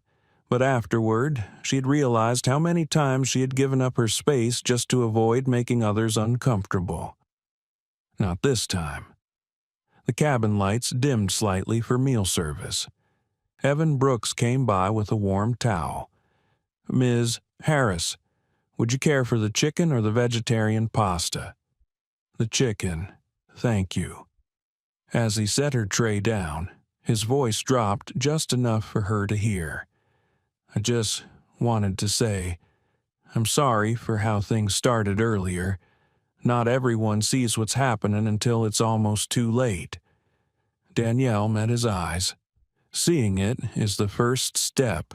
but afterward she had realized how many times she had given up her space just to avoid making others uncomfortable. Not this time. The cabin lights dimmed slightly for meal service. Evan Brooks came by with a warm towel. "Ms. Harris, would you care for the chicken or the vegetarian pasta?" "The chicken, thank you." As he set her tray down, his voice dropped just enough for her to hear. "I just wanted to say, I'm sorry for how things started earlier. Not everyone sees what's happening until it's almost too late." Danielle met his eyes. Seeing it is the first step.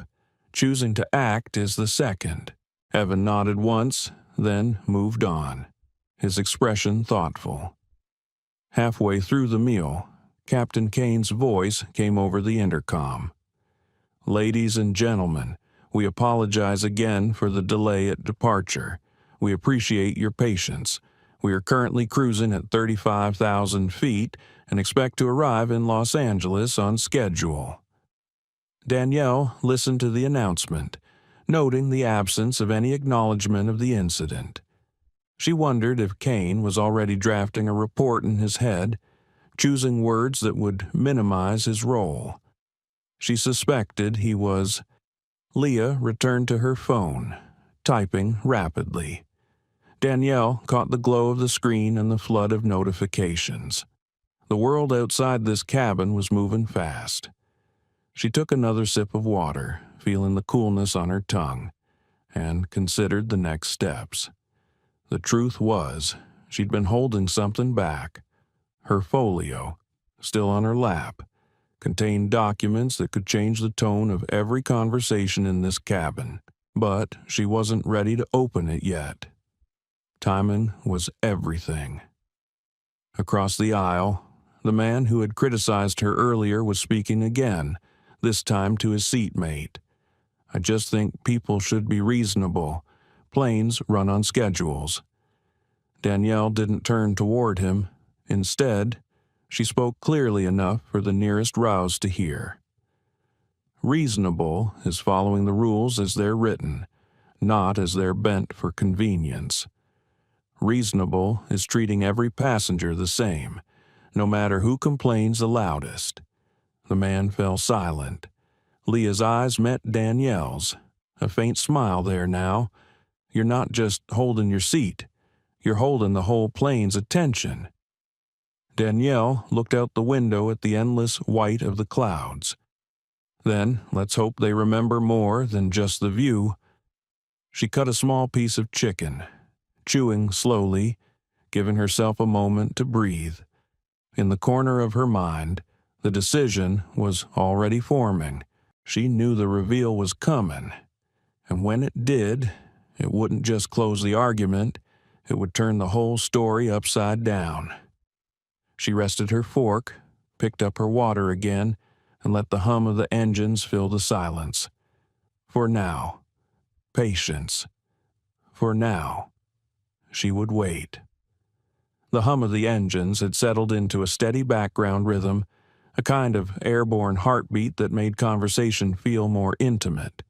Choosing to act is the second. Evan nodded once, then moved on, his expression thoughtful. Halfway through the meal, Captain Kane's voice came over the intercom. "Ladies and gentlemen, we apologize again for the delay at departure. We appreciate your patience. We are currently cruising at 35,000 feet and expect to arrive in Los Angeles on schedule." Danielle listened to the announcement, noting the absence of any acknowledgement of the incident. She wondered if Kane was already drafting a report in his head, choosing words that would minimize his role. She suspected he was. Leah returned to her phone, typing rapidly. Danielle caught the glow of the screen and the flood of notifications. The world outside this cabin was moving fast. She took another sip of water, feeling the coolness on her tongue, and considered the next steps. The truth was, she'd been holding something back. Her folio, still on her lap, contained documents that could change the tone of every conversation in this cabin, but she wasn't ready to open it yet. Timing was everything. Across the aisle, the man who had criticized her earlier was speaking again, this time to his seatmate. "I just think people should be reasonable. Planes run on schedules." Danielle didn't turn toward him. Instead, she spoke clearly enough for the nearest rouse to hear. Reasonable is following the rules as they're written, not as they're bent for convenience. Reasonable is treating every passenger the same, no matter who complains the loudest. The man fell silent. Leah's eyes met Danielle's, a faint smile there now. "You're not just holding your seat. You're holding the whole plane's attention." Danielle looked out the window at the endless white of the clouds. "Then let's hope they remember more than just the view." She cut a small piece of chicken, chewing slowly, giving herself a moment to breathe. In the corner of her mind, the decision was already forming. She knew the reveal was coming, and when it did, it wouldn't just close the argument, it would turn the whole story upside down. She rested her fork, picked up her water again, and let the hum of the engines fill the silence. For now, patience. For now, she would wait. The hum of the engines had settled into a steady background rhythm, a kind of airborne heartbeat that made conversation feel more intimate.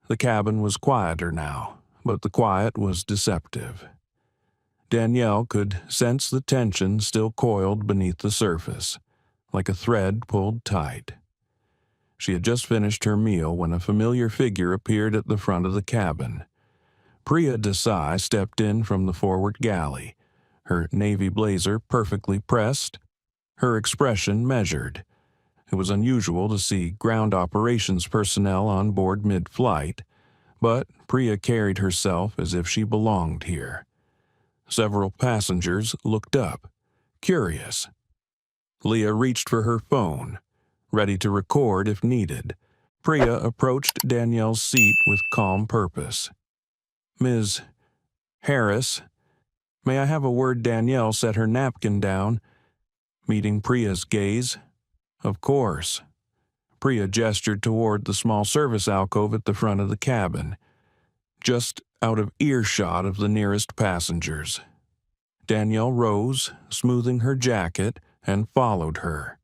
The cabin was quieter now, but the quiet was deceptive. Danielle could sense the tension still coiled beneath the surface, like a thread pulled tight. She had just finished her meal when a familiar figure appeared at the front of the cabin. Priya Desai stepped in from the forward galley, her navy blazer perfectly pressed, her expression measured. It was unusual to see ground operations personnel on board mid-flight, but Priya carried herself as if she belonged here. Several passengers looked up, curious. Leah reached for her phone, ready to record if needed. Priya approached Danielle's seat with calm purpose. "Ms. Harris, may I have a word?" Danielle set her napkin down, meeting Priya's gaze. "Of course." Priya gestured toward the small service alcove at the front of the cabin, just out of earshot of the nearest passengers. Danielle rose, smoothing her jacket, and followed her.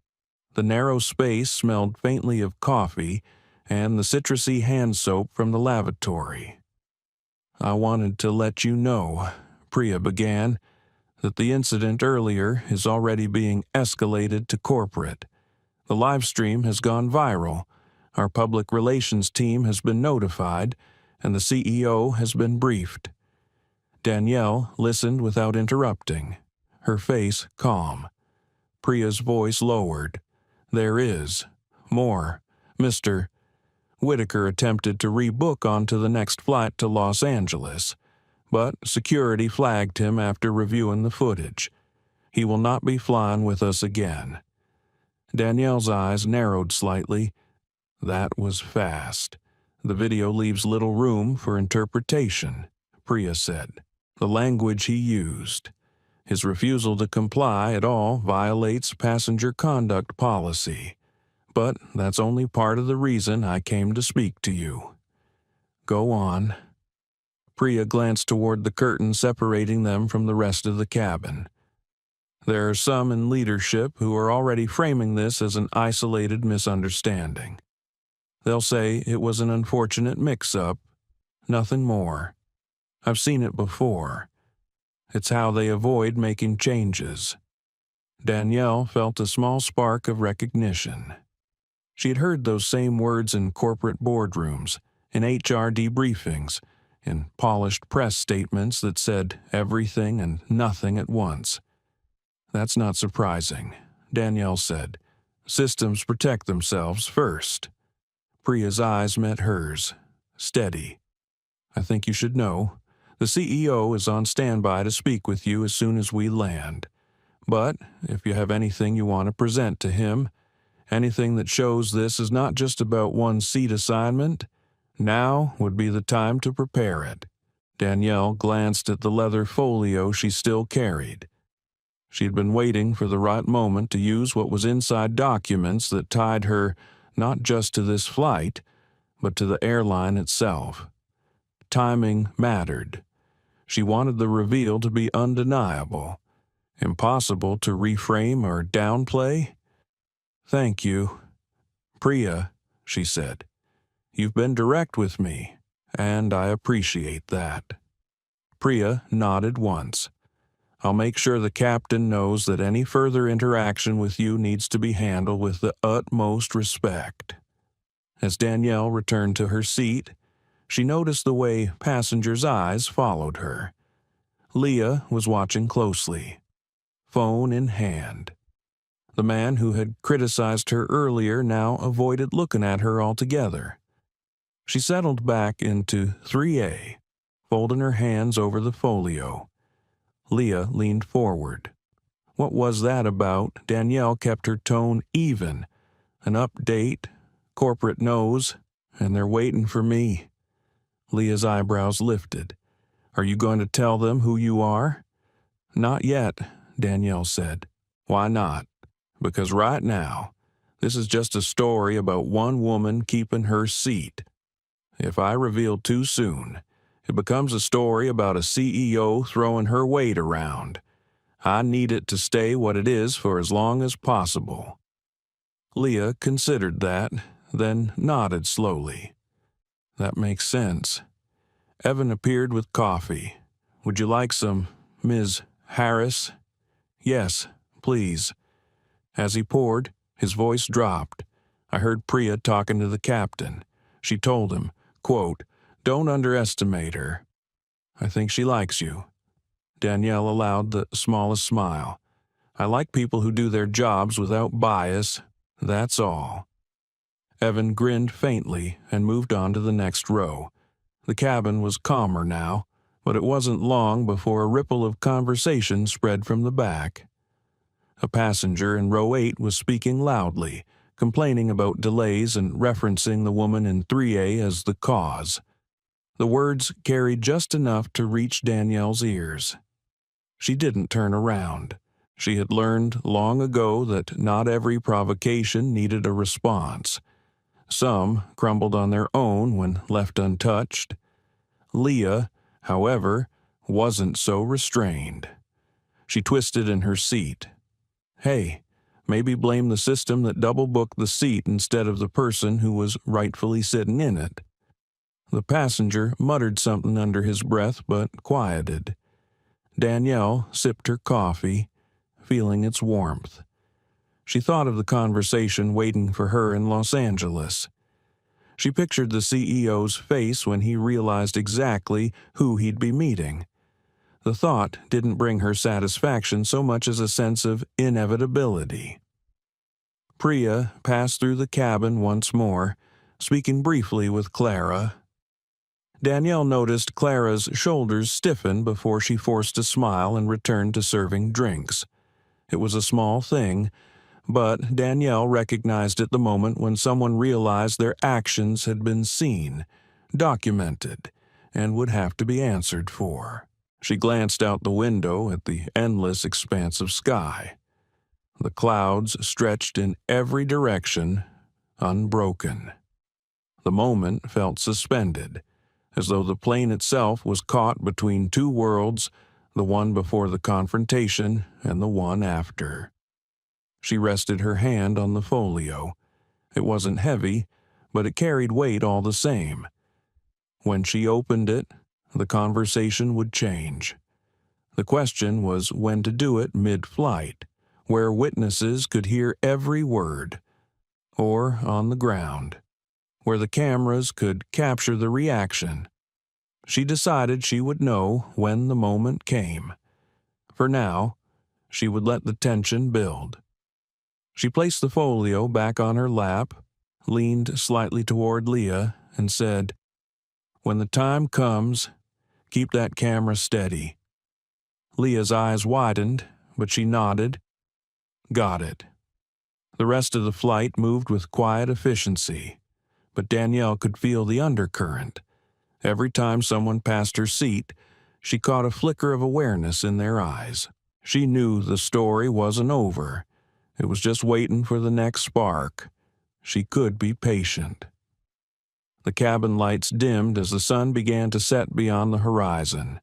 The narrow space smelled faintly of coffee and the citrusy hand soap from the lavatory. "I wanted to let you know," Priya began, "that the incident earlier is already being escalated to corporate. The live stream has gone viral. Our public relations team has been notified, and the CEO has been briefed." Danielle listened without interrupting, her face calm. Priya's voice lowered. "There is more. Mr. Whitaker attempted to rebook onto the next flight to Los Angeles, but security flagged him after reviewing the footage. He will not be flying with us again." Danielle's eyes narrowed slightly. "That was fast. The video leaves little room for interpretation," Priya said. "The language he used. His refusal to comply at all violates passenger conduct policy. But that's only part of the reason I came to speak to you. Go on." Priya glanced toward the curtain separating them from the rest of the cabin. "There are some in leadership who are already framing this as an isolated misunderstanding. They'll say it was an unfortunate mix-up, nothing more. I've seen it before. It's how they avoid making changes." Danielle felt a small spark of recognition. She had heard those same words in corporate boardrooms, in HR debriefings, in polished press statements that said everything and nothing at once. "That's not surprising," Danielle said. "Systems protect themselves first." Priya's eyes met hers, steady. "I think you should know. The CEO is on standby to speak with you as soon as we land. But if you have anything you want to present to him, anything that shows this is not just about one seat assignment, now would be the time to prepare it." Danielle glanced at the leather folio she still carried. She had been waiting for the right moment to use what was inside documents that tied her not just to this flight, but to the airline itself. Timing mattered. She wanted the reveal to be undeniable, impossible to reframe or downplay. "Thank you, Priya," she said. "You've been direct with me, and I appreciate that." Priya nodded once. "I'll make sure the captain knows that any further interaction with you needs to be handled with the utmost respect." As Danielle returned to her seat, she noticed the way passengers' eyes followed her. Leah was watching closely, phone in hand. The man who had criticized her earlier now avoided looking at her altogether. She settled back into 3A, folding her hands over the folio. Leah leaned forward. What was that about? Danielle kept her tone even. An update, corporate knows, and they're waiting for me. Leah's eyebrows lifted. "Are you going to tell them who you are?" "Not yet," Danielle said. "Why not?" "Because right now, this is just a story about one woman keeping her seat. If I reveal too soon, it becomes a story about a CEO throwing her weight around. I need it to stay what it is for as long as possible." Leah considered that, then nodded slowly. "That makes sense." Evan appeared with coffee. "Would you like some, Ms. Harris?" "Yes, please." As he poured, his voice dropped. I heard Priya talking to the captain. She told him, quote, "Don't underestimate her. I think she likes you." Danielle allowed the smallest smile. "I like people who do their jobs without bias. That's all." Evan grinned faintly and moved on to the next row. The cabin was calmer now, but it wasn't long before a ripple of conversation spread from the back. A passenger in row 8 was speaking loudly, complaining about delays and referencing the woman in 3A as the cause. The words carried just enough to reach Danielle's ears. She didn't turn around. She had learned long ago that not every provocation needed a response. Some crumbled on their own when left untouched. Leah, however, wasn't so restrained. She twisted in her seat. Hey, maybe blame the system that double-booked the seat instead of the person who was rightfully sitting in it. The passenger muttered something under his breath but quieted. Danielle sipped her coffee, feeling its warmth. She thought of the conversation waiting for her in Los Angeles. She pictured the CEO's face when he realized exactly who he'd be meeting. The thought didn't bring her satisfaction so much as a sense of inevitability. Priya passed through the cabin once more, speaking briefly with Clara. Danielle noticed Clara's shoulders stiffen before she forced a smile and returned to serving drinks. It was a small thing, but Danielle recognized it the moment when someone realized their actions had been seen, documented, and would have to be answered for. She glanced out the window at the endless expanse of sky. The clouds stretched in every direction, unbroken. The moment felt suspended, as though the plane itself was caught between two worlds, the one before the confrontation and the one after. She rested her hand on the folio. It wasn't heavy, but it carried weight all the same. When she opened it, the conversation would change. The question was when to do it mid-flight, where witnesses could hear every word, or on the ground, where the cameras could capture the reaction. She decided she would know when the moment came. For now, she would let the tension build. She placed the folio back on her lap, leaned slightly toward Leah, and said, "When the time comes, keep that camera steady." Leah's eyes widened, but she nodded. Got it. The rest of the flight moved with quiet efficiency, but Danielle could feel the undercurrent. Every time someone passed her seat, she caught a flicker of awareness in their eyes. She knew the story wasn't over. It was just waiting for the next spark. She could be patient. The cabin lights dimmed as the sun began to set beyond the horizon.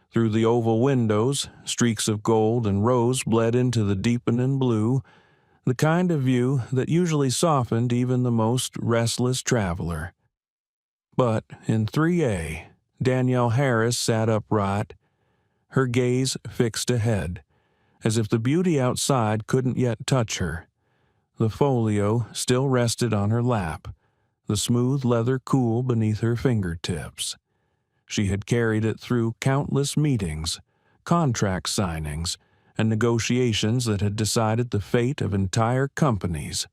Through the oval windows, streaks of gold and rose bled into the deepening blue, the kind of view that usually softened even the most restless traveler. But in 3A, Danielle Harris sat upright, her gaze fixed ahead, as if the beauty outside couldn't yet touch her. The folio still rested on her lap, the smooth leather cool beneath her fingertips. She had carried it through countless meetings, contract signings, and negotiations that had decided the fate of entire companies.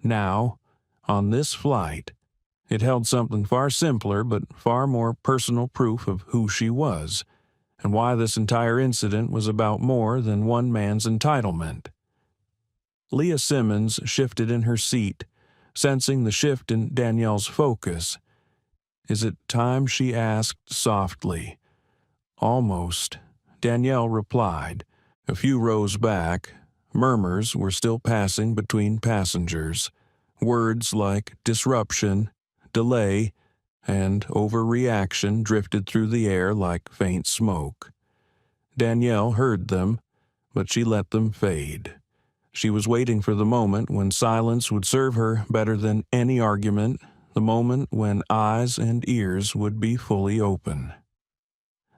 Now, on this flight, it held something far simpler but far more personal proof of who she was, and why this entire incident was about more than one man's entitlement. Leah Simmons shifted in her seat, sensing the shift in Danielle's focus. "Is it time?" she asked softly. "Almost," Danielle replied. A few rows back, murmurs were still passing between passengers. Words like disruption, delay, and overreaction drifted through the air like faint smoke. Danielle heard them, but she let them fade. She was waiting for the moment when silence would serve her better than any argument, the moment when eyes and ears would be fully open.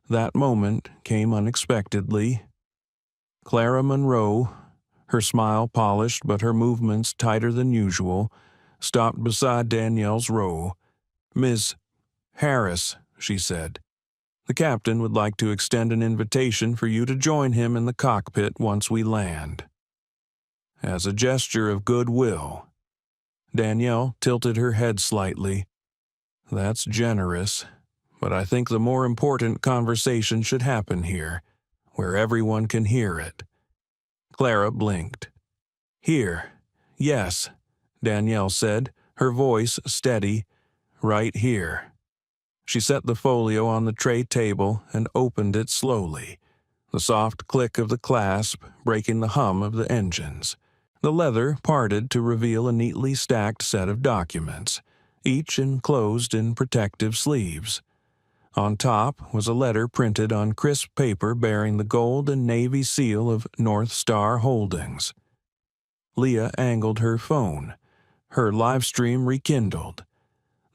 That moment came unexpectedly. Clara Monroe, her smile polished but her movements tighter than usual, stopped beside Danielle's row. "Ms. Harris," she said, "the captain would like to extend an invitation for you to join him in the cockpit once we land." As a gesture of goodwill, Danielle tilted her head slightly. "That's generous, but I think the more important conversation should happen here, where everyone can hear it." Clara blinked. "Here, yes," Danielle said, her voice steady. "Right here." She set the folio on the tray table and opened it slowly, the soft click of the clasp breaking the hum of the engines. The leather parted to reveal a neatly stacked set of documents, each enclosed in protective sleeves. On top was a letter printed on crisp paper bearing the gold and navy seal of North Star Holdings. Leah angled her phone. Her live stream rekindled.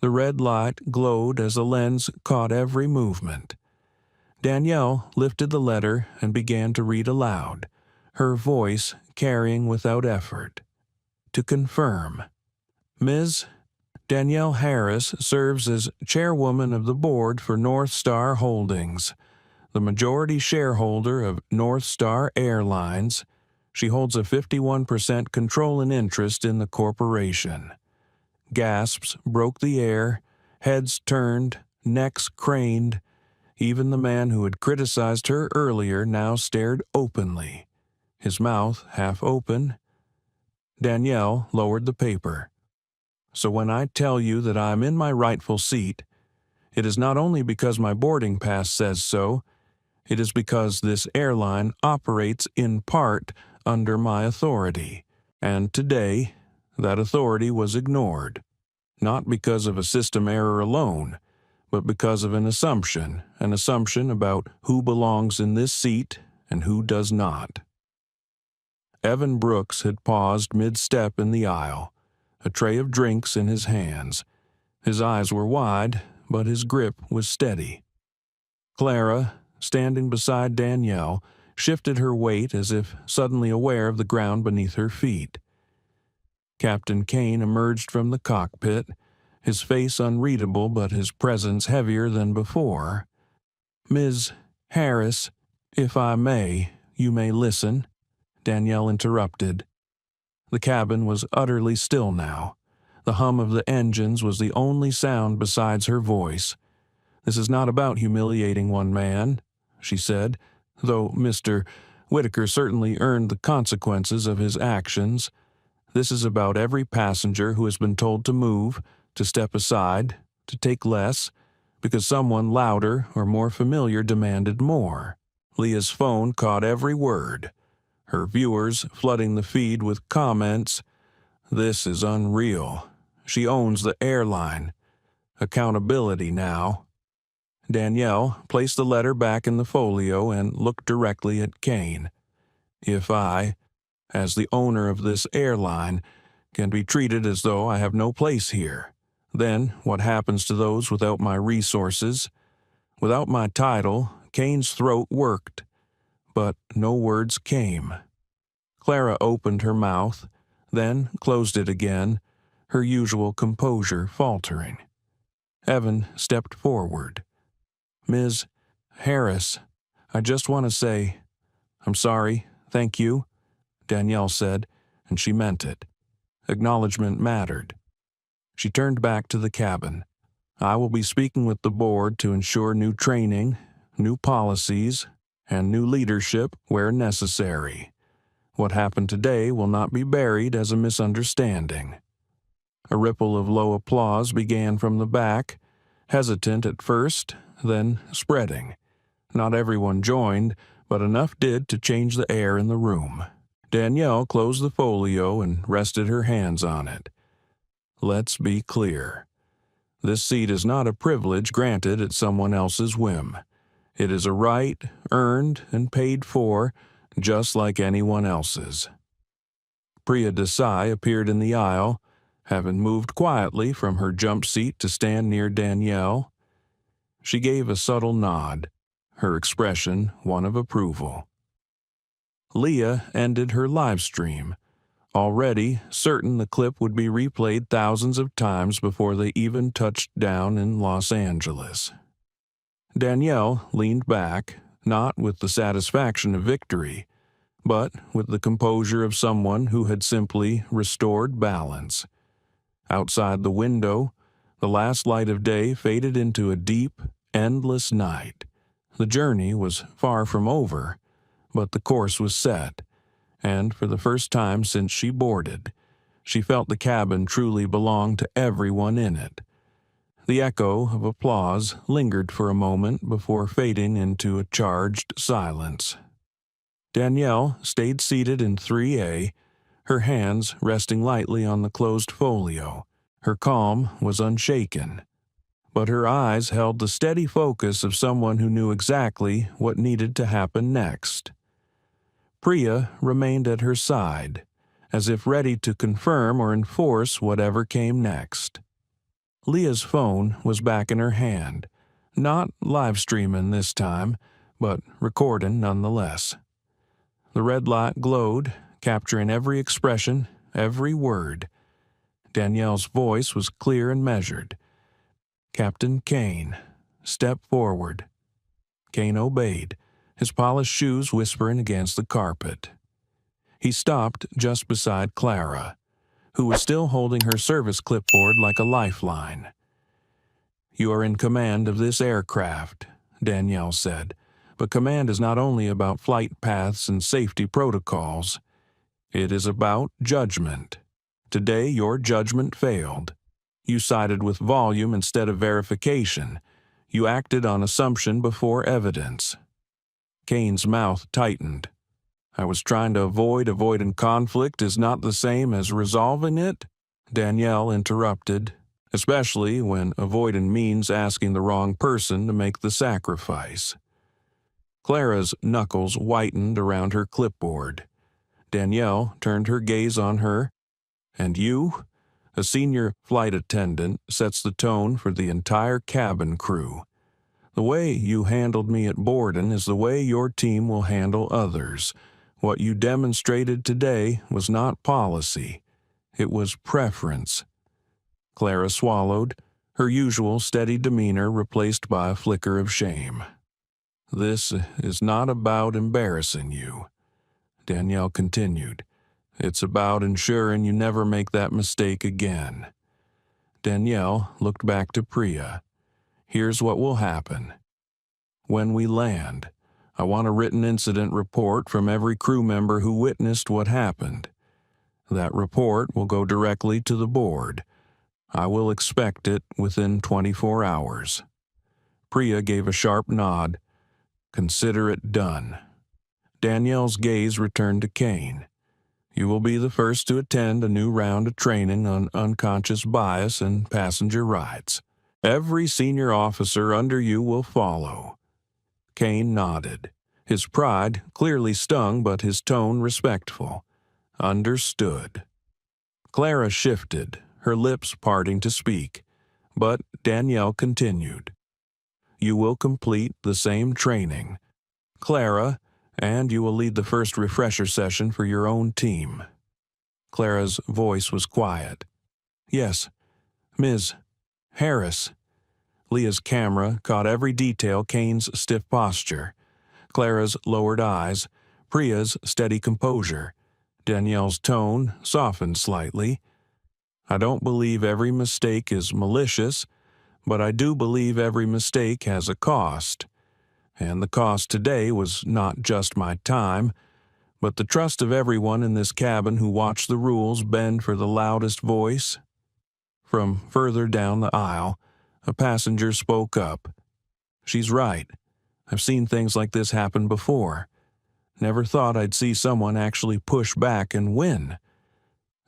The red light glowed as the lens caught every movement. Danielle lifted the letter and began to read aloud, her voice carrying without effort. To confirm, Ms. Danielle Harris serves as chairwoman of the board for North Star Holdings, the majority shareholder of North Star Airlines. She holds a 51% control and interest in the corporation. Gasps broke the air, heads turned, necks craned. Even the man who had criticized her earlier now stared openly, his mouth half open. Danielle lowered the paper. "So when I tell you that I'm in my rightful seat, it is not only because my boarding pass says so, it is because this airline operates in part under my authority, and today that authority was ignored, not because of a system error alone, but because of an assumption about who belongs in this seat and who does not." Evan Brooks had paused mid-step in the aisle, a tray of drinks in his hands. His eyes were wide, but his grip was steady. Clara, standing beside Danielle, shifted her weight as if suddenly aware of the ground beneath her feet. Captain Kane emerged from the cockpit, his face unreadable but his presence heavier than before. "Ms. Harris, if I may, you may listen," Danielle interrupted. The cabin was utterly still now. The hum of the engines was the only sound besides her voice. "This is not about humiliating one man," she said, "though Mr. Whitaker certainly earned the consequences of his actions. This is about every passenger who has been told to move, to step aside, to take less, because someone louder or more familiar demanded more." Leah's phone caught every word, her viewers flooding the feed with comments. "This is unreal. She owns the airline. Accountability now." Danielle placed the letter back in the folio and looked directly at Kane. "If I, as the owner of this airline, can be treated as though I have no place here, then what happens to those without my resources? Without my title?" Kane's throat worked, but no words came. Clara opened her mouth, then closed it again, her usual composure faltering. Evan stepped forward. "Ms. Harris, I just want to say, I'm sorry, thank you," Danielle said, and she meant it. Acknowledgement mattered. She turned back to the cabin. "I will be speaking with the board to ensure new training, new policies, and new leadership where necessary. What happened today will not be buried as a misunderstanding." A ripple of low applause began from the back, hesitant at first, then spreading. Not everyone joined, but enough did to change the air in the room. Danielle closed the folio and rested her hands on it. "Let's be clear. This seat is not a privilege granted at someone else's whim. It is a right, earned and paid for, just like anyone else's." Priya Desai appeared in the aisle, having moved quietly from her jump seat to stand near Danielle. She gave a subtle nod, her expression one of approval. Leah ended her live stream, already certain the clip would be replayed thousands of times before they even touched down in Los Angeles. Danielle leaned back, not with the satisfaction of victory, but with the composure of someone who had simply restored balance. Outside the window, the last light of day faded into a deep, endless night. The journey was far from over, but the course was set, and for the first time since she boarded, she felt the cabin truly belonged to everyone in it. The echo of applause lingered for a moment before fading into a charged silence. Danielle stayed seated in 3A, her hands resting lightly on the closed folio. Her calm was unshaken, but her eyes held the steady focus of someone who knew exactly what needed to happen next. Priya remained at her side, as if ready to confirm or enforce whatever came next. Leah's phone was back in her hand, not live streaming this time, but recording nonetheless. The red light glowed, capturing every expression, every word. Danielle's voice was clear and measured. "Captain Kane, step forward." Kane obeyed, his polished shoes whispering against the carpet. He stopped just beside Clara, who was still holding her service clipboard like a lifeline. "You are in command of this aircraft," Danielle said, "but command is not only about flight paths and safety protocols. It is about judgment. Today your judgment failed. You sided with volume instead of verification. You acted on assumption before evidence." Kane's mouth tightened. "I was trying to avoiding conflict is not the same as resolving it," Danielle interrupted, "especially when avoiding means asking the wrong person to make the sacrifice." Clara's knuckles whitened around her clipboard. Danielle turned her gaze on her. "And you? A senior flight attendant sets the tone for the entire cabin crew. The way you handled me at Borden is the way your team will handle others. What you demonstrated today was not policy. It was preference." Clara swallowed, her usual steady demeanor replaced by a flicker of shame. "This is not about embarrassing you," Danielle continued. "It's about ensuring you never make that mistake again." Danielle looked back to Priya. "Here's what will happen. When we land, I want a written incident report from every crew member who witnessed what happened. That report will go directly to the board. I will expect it within 24 hours. Priya gave a sharp nod. "Consider it done." Danielle's gaze returned to Kane. "You will be the first to attend a new round of training on unconscious bias and passenger rights. Every senior officer under you will follow." Kane nodded, his pride clearly stung but his tone respectful. "Understood." Clara shifted, her lips parting to speak, but Danielle continued. "You will complete the same training, Clara, and you will lead the first refresher session for your own team." Clara's voice was quiet. "Yes, Ms. Harris." Leah's camera caught every detail: Kane's stiff posture, Clara's lowered eyes, Priya's steady composure. Danielle's tone softened slightly. "I don't believe every mistake is malicious, but I do believe every mistake has a cost. And the cost today was not just my time, but the trust of everyone in this cabin who watched the rules bend for the loudest voice." From further down the aisle, a passenger spoke up. "She's right. I've seen things like this happen before. Never thought I'd see someone actually push back and win."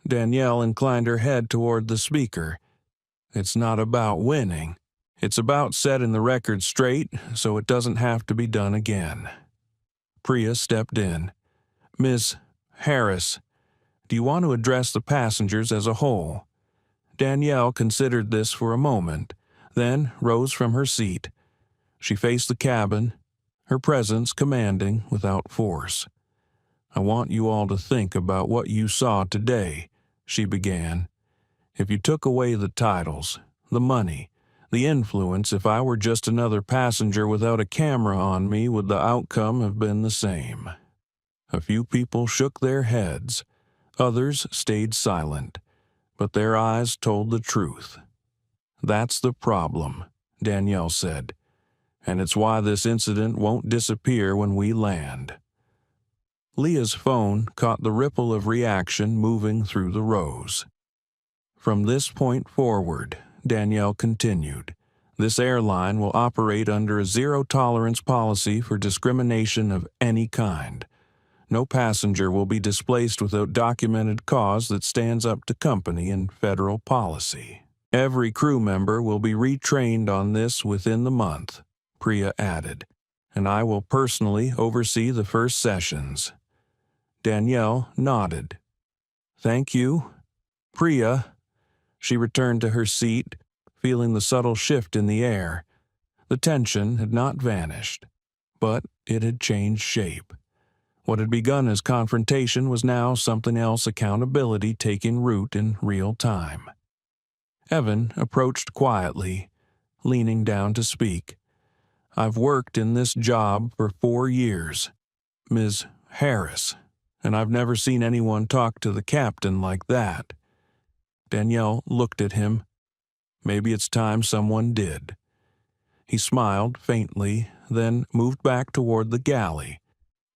Danielle inclined her head toward the speaker. "It's not about winning. It's about setting the record straight so it doesn't have to be done again." Priya stepped in. "Ms. Harris, do you want to address the passengers as a whole?" Danielle considered this for a moment, then rose from her seat. She faced the cabin, her presence commanding without force. "I want you all to think about what you saw today," she began. "If you took away the titles, the money, the influence, if I were just another passenger without a camera on me, would the outcome have been the same?" A few people shook their heads. Others stayed silent, but their eyes told the truth. "That's the problem," Danielle said. and it's why this incident won't disappear when we land." Leah's phone caught the ripple of reaction moving through the rows. "From this point forward," Danielle continued, "this airline will operate under a zero-tolerance policy for discrimination of any kind. No passenger will be displaced without documented cause that stands up to company and federal policy. Every crew member will be retrained on this within the month," Priya added, "and I will personally oversee the first sessions." Danielle nodded. "Thank you, Priya." She returned to her seat, feeling the subtle shift in the air. The tension had not vanished, but it had changed shape. What had begun as confrontation was now something else: accountability taking root in real time. Evan approached quietly, leaning down to speak. "I've worked in this job for 4 years, Ms. Harris, and I've never seen anyone talk to the captain like that." Danielle looked at him. Maybe it's time someone did. He smiled faintly, then moved back toward the galley.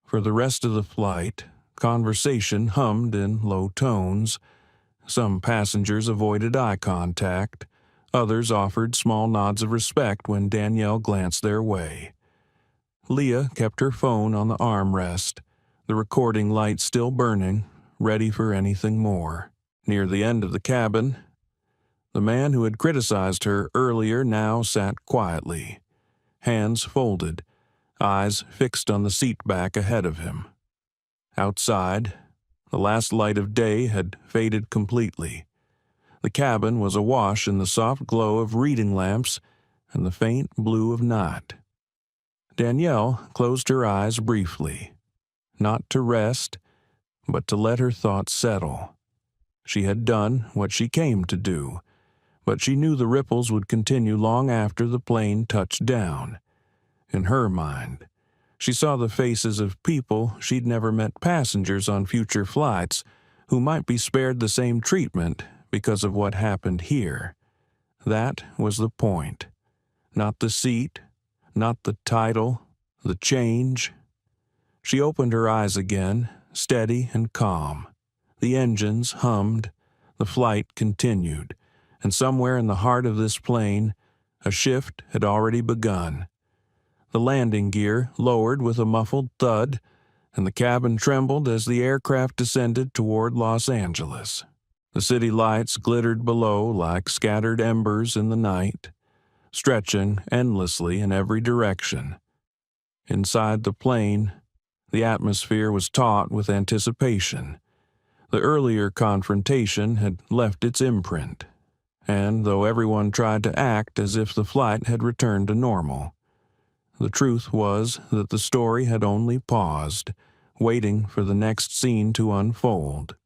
For the rest of the flight, conversation hummed in low tones. Some passengers avoided eye contact. Others offered small nods of respect when Danielle glanced their way. Leah kept her phone on the armrest, the recording light still burning, ready for anything more. Near the end of the cabin, the man who had criticized her earlier now sat quietly, hands folded, eyes fixed on the seat back ahead of him. Outside, the last light of day had faded completely. The cabin was awash in the soft glow of reading lamps and the faint blue of night. Danielle closed her eyes briefly, not to rest, but to let her thoughts settle. She had done what she came to do, but she knew the ripples would continue long after the plane touched down. In her mind, she saw the faces of people she'd never met, passengers on future flights, who might be spared the same treatment because of what happened here. That was the point. Not the seat, not the title, the change. She opened her eyes again, steady and calm. The engines hummed, the flight continued, and somewhere in the heart of this plane, a shift had already begun. The landing gear lowered with a muffled thud, and the cabin trembled as the aircraft descended toward Los Angeles. The city lights glittered below like scattered embers in the night, stretching endlessly in every direction. Inside the plane, the atmosphere was taut with anticipation. The earlier confrontation had left its imprint, and though everyone tried to act as if the flight had returned to normal, the truth was that the story had only paused, waiting for the next scene to unfold.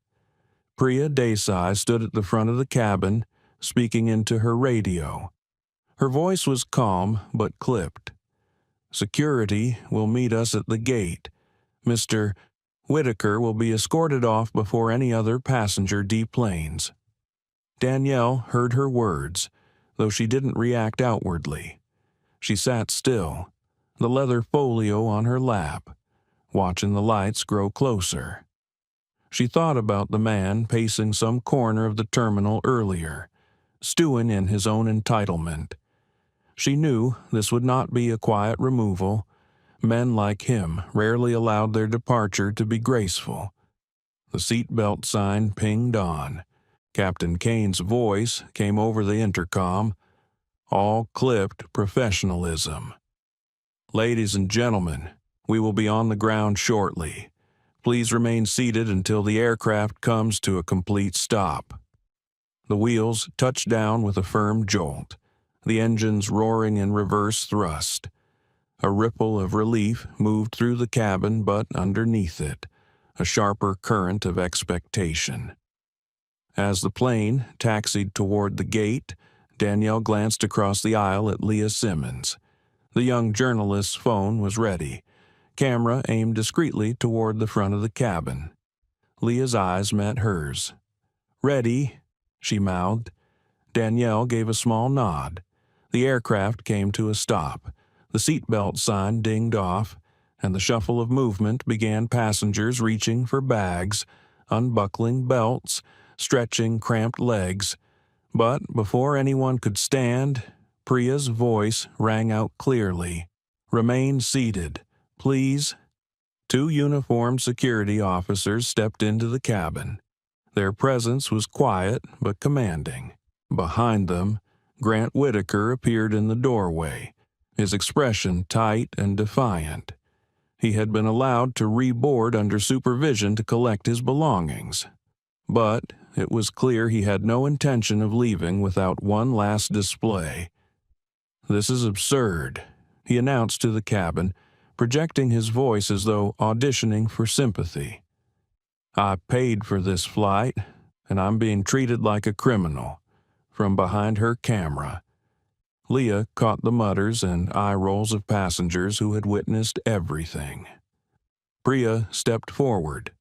Priya Desai stood at the front of the cabin, speaking into her radio. Her voice was calm but clipped. "Security will meet us at the gate. Mr. Whitaker will be escorted off before any other passenger deplanes." Danielle heard her words, though she didn't react outwardly. She sat still, the leather folio on her lap, watching the lights grow closer. She thought about the man pacing some corner of the terminal earlier, stewing in his own entitlement. She knew this would not be a quiet removal. Men like him rarely allowed their departure to be graceful. The seatbelt sign pinged on. Captain Kane's voice came over the intercom, all clipped professionalism. "Ladies and gentlemen, we will be on the ground shortly. Please remain seated until the aircraft comes to a complete stop." The wheels touched down with a firm jolt, the engines roaring in reverse thrust. A ripple of relief moved through the cabin, but underneath it, a sharper current of expectation. As the plane taxied toward the gate, Danielle glanced across the aisle at Leah Simmons. The young journalist's phone was ready, camera aimed discreetly toward the front of the cabin. Leah's eyes met hers. "Ready," she mouthed. Danielle gave a small nod. The aircraft came to a stop. The seatbelt sign dinged off, and the shuffle of movement began, passengers reaching for bags, unbuckling belts, stretching cramped legs. But before anyone could stand, Priya's voice rang out clearly. "Remain seated, please." 2 uniformed security officers stepped into the cabin. Their presence was quiet but commanding. Behind them, Grant Whitaker appeared in the doorway, his expression tight and defiant. He had been allowed to reboard under supervision to collect his belongings. But it was clear he had no intention of leaving without one last display. "This is absurd," he announced to the cabin, projecting his voice as though auditioning for sympathy. "I paid for this flight, and I'm being treated like a criminal." From behind her camera, Leah caught the mutters and eye rolls of passengers who had witnessed everything. Priya stepped forward.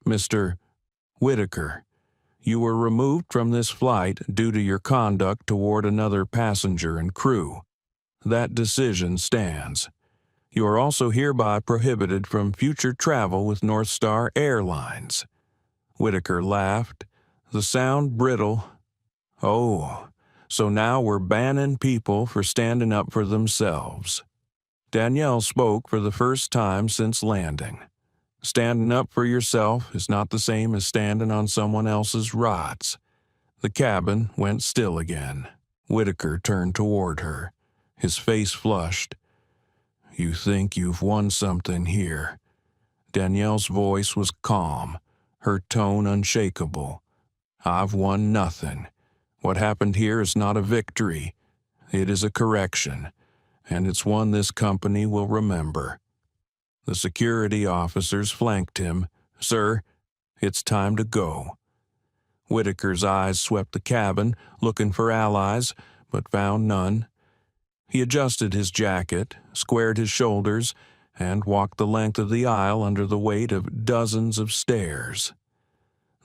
"Mr. Whitaker, you were removed from this flight due to your conduct toward another passenger and crew. That decision stands. You are also hereby prohibited from future travel with North Star Airlines." Whitaker laughed, the sound brittle. "Oh, so now we're banning people for standing up for themselves." Danielle spoke for the first time since landing. Standing up for yourself is not the same as standing on someone else's rights. The cabin went still again. Whitaker turned toward her, his face flushed. "You think you've won something here." Danielle's voice was calm, her tone unshakable. "I've won nothing. What happened here is not a victory. It is a correction, and it's one this company will remember." The security officers flanked him. "Sir, it's time to go." Whitaker's eyes swept the cabin, looking for allies, but found none. He adjusted his jacket, squared his shoulders, and walked the length of the aisle under the weight of dozens of stares.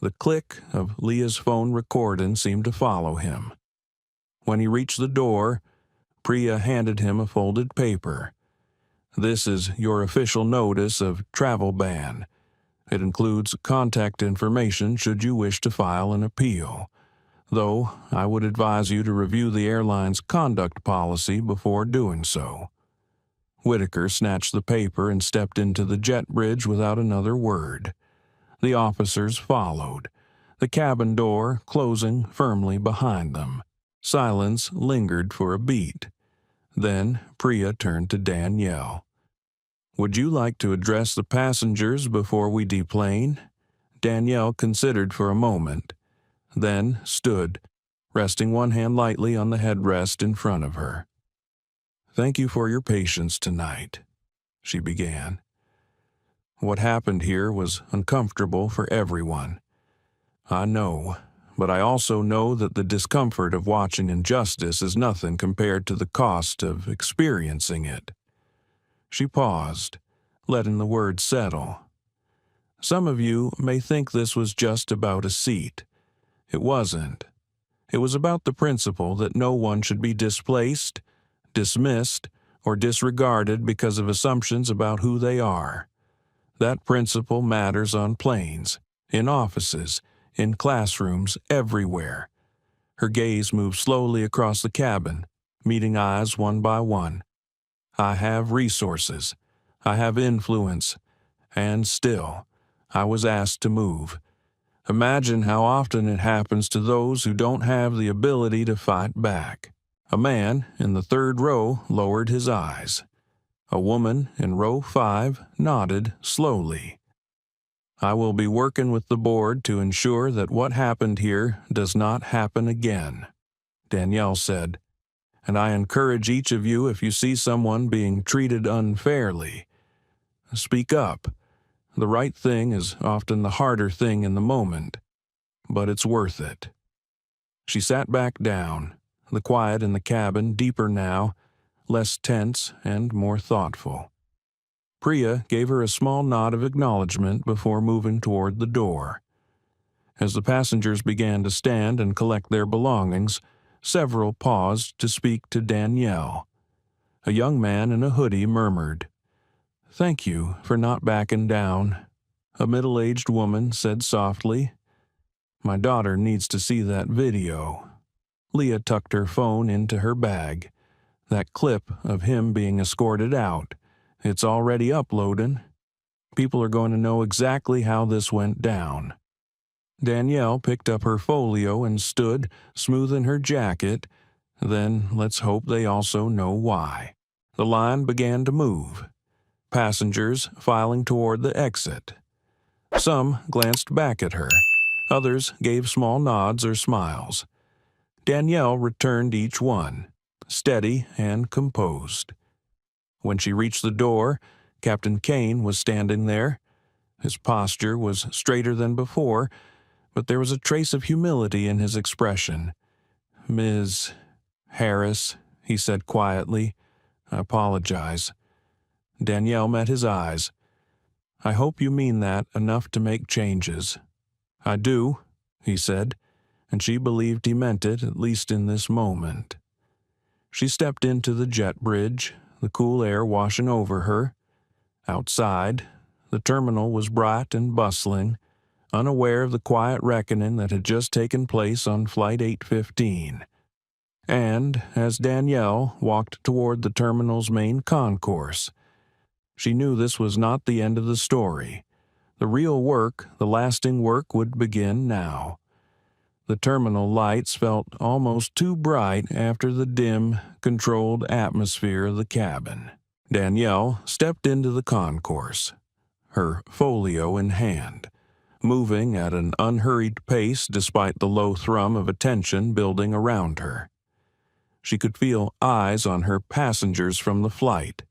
The click of Leah's phone recording seemed to follow him. When he reached the door, Priya handed him a folded paper. "This is your official notice of travel ban. It includes contact information should you wish to file an appeal, though I would advise you to review the airline's conduct policy before doing so." Whitaker snatched the paper and stepped into the jet bridge without another word. The officers followed, the cabin door closing firmly behind them. Silence lingered for a beat. Then Priya turned to Danielle. "Would you like to address the passengers before we deplane?" Danielle considered for a moment, then stood, resting one hand lightly on the headrest in front of her. "Thank you for your patience tonight," she began. "What happened here was uncomfortable for everyone. I know, but I also know that the discomfort of watching injustice is nothing compared to the cost of experiencing it." She paused, letting the words settle. "Some of you may think this was just about a seat. It wasn't. It was about the principle that no one should be displaced, dismissed, or disregarded because of assumptions about who they are. That principle matters on planes, in offices, in classrooms, everywhere." Her gaze moved slowly across the cabin, meeting eyes one by one. "I have resources. I have influence. And still, I was asked to move. Imagine how often it happens to those who don't have the ability to fight back." A man in the third row lowered his eyes. A woman in row 5 nodded slowly. "I will be working with the board to ensure that what happened here does not happen again," Danielle said. "And I encourage each of you, if you see someone being treated unfairly, speak up. The right thing is often the harder thing in the moment, but it's worth it." She sat back down, the quiet in the cabin deeper now, less tense and more thoughtful. Priya gave her a small nod of acknowledgement before moving toward the door. As the passengers began to stand and collect their belongings, several paused to speak to Danielle. A young man in a hoodie murmured, "Thank you for not backing down." A middle-aged woman said softly, "My daughter needs to see that video." Leah tucked her phone into her bag. "That clip of him being escorted out, it's already uploading. People are going to know exactly how this went down." Danielle picked up her folio and stood, smoothing her jacket. Then let's hope they also know why. The line began to move. Passengers filing toward the exit. Some glanced back at her. Others gave small nods or smiles. Danielle returned each one, steady and composed. When she reached the door, Captain Kane was standing there. His posture was straighter than before, but there was a trace of humility in his expression. "Ms. Harris," he said quietly, "I apologize." Danielle met his eyes. "I hope you mean that enough to make changes." "I do," he said, and she believed he meant it, at least in this moment. She stepped into the jet bridge, the cool air washing over her. Outside, the terminal was bright and bustling, unaware of the quiet reckoning that had just taken place on Flight 815. And as Danielle walked toward the terminal's main concourse, she knew this was not the end of the story. The real work, the lasting work, would begin now. The terminal lights felt almost too bright after the dim, controlled atmosphere of the cabin. Danielle stepped into the concourse, her folio in hand, moving at an unhurried pace despite the low thrum of attention building around her. She could feel eyes on her passengers from the flight,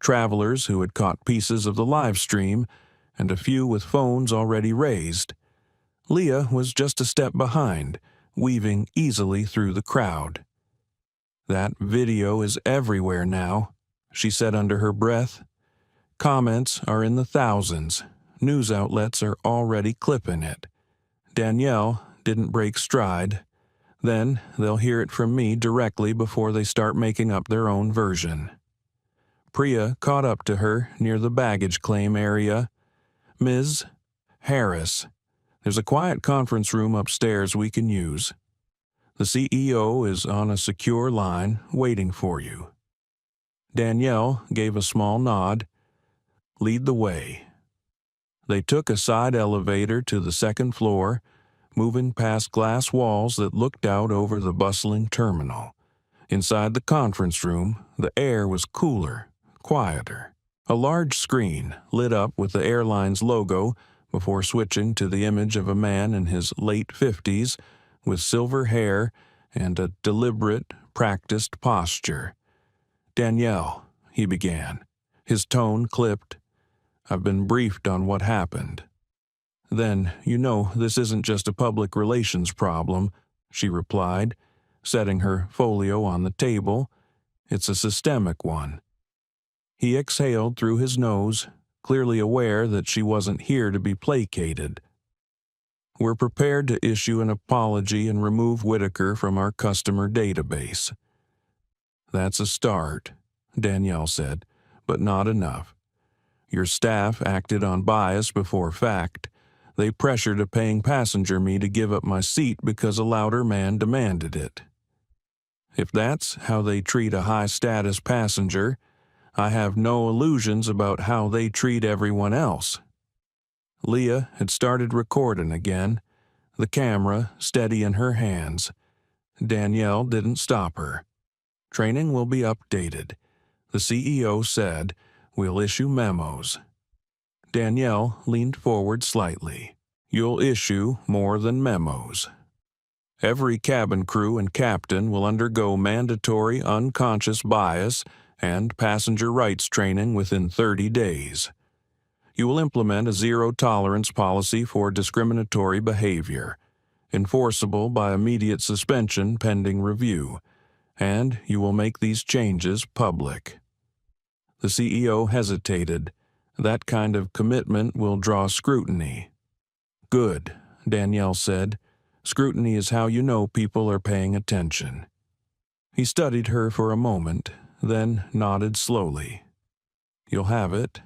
travelers who had caught pieces of the live stream, and a few with phones already raised. Leah was just a step behind, weaving easily through the crowd. "That video is everywhere now," she said under her breath. "Comments are in the thousands. News outlets are already clipping it." Danielle didn't break stride. "Then they'll hear it from me directly before they start making up their own version." Priya caught up to her near the baggage claim area. "Ms. Harris, there's a quiet conference room upstairs we can use. The CEO is on a secure line waiting for you." Danielle gave a small nod. "Lead the way." They took a side elevator to the second floor, moving past glass walls that looked out over the bustling terminal. Inside the conference room, the air was cooler, quieter. A large screen lit up with the airline's logo before switching to the image of a man in his late 50s with silver hair and a deliberate, practiced posture. "Danielle," he began, his tone clipped, "I've been briefed on what happened." "Then you know this isn't just a public relations problem," she replied, setting her folio on the table. "It's a systemic one." He exhaled through his nose, clearly aware that she wasn't here to be placated. "We're prepared to issue an apology and remove Whitaker from our customer database." "That's a start," Danielle said, "but not enough. Your staff acted on bias before fact. They pressured a paying passenger me to give up my seat because a louder man demanded it. If that's how they treat a high-status passenger, I have no illusions about how they treat everyone else." Leah had started recording again, the camera steady in her hands. Danielle didn't stop her. "Training will be updated. The CEO said we'll issue memos." Danielle leaned forward slightly. "You'll issue more than memos. Every cabin crew and captain will undergo mandatory unconscious bias and passenger rights training within 30 days. You will implement a zero-tolerance policy for discriminatory behavior, enforceable by immediate suspension pending review, and you will make these changes public." The CEO hesitated. "That kind of commitment will draw scrutiny." "Good," Danielle said. "Scrutiny is how you know people are paying attention." He studied her for a moment, then nodded slowly. "You'll have it.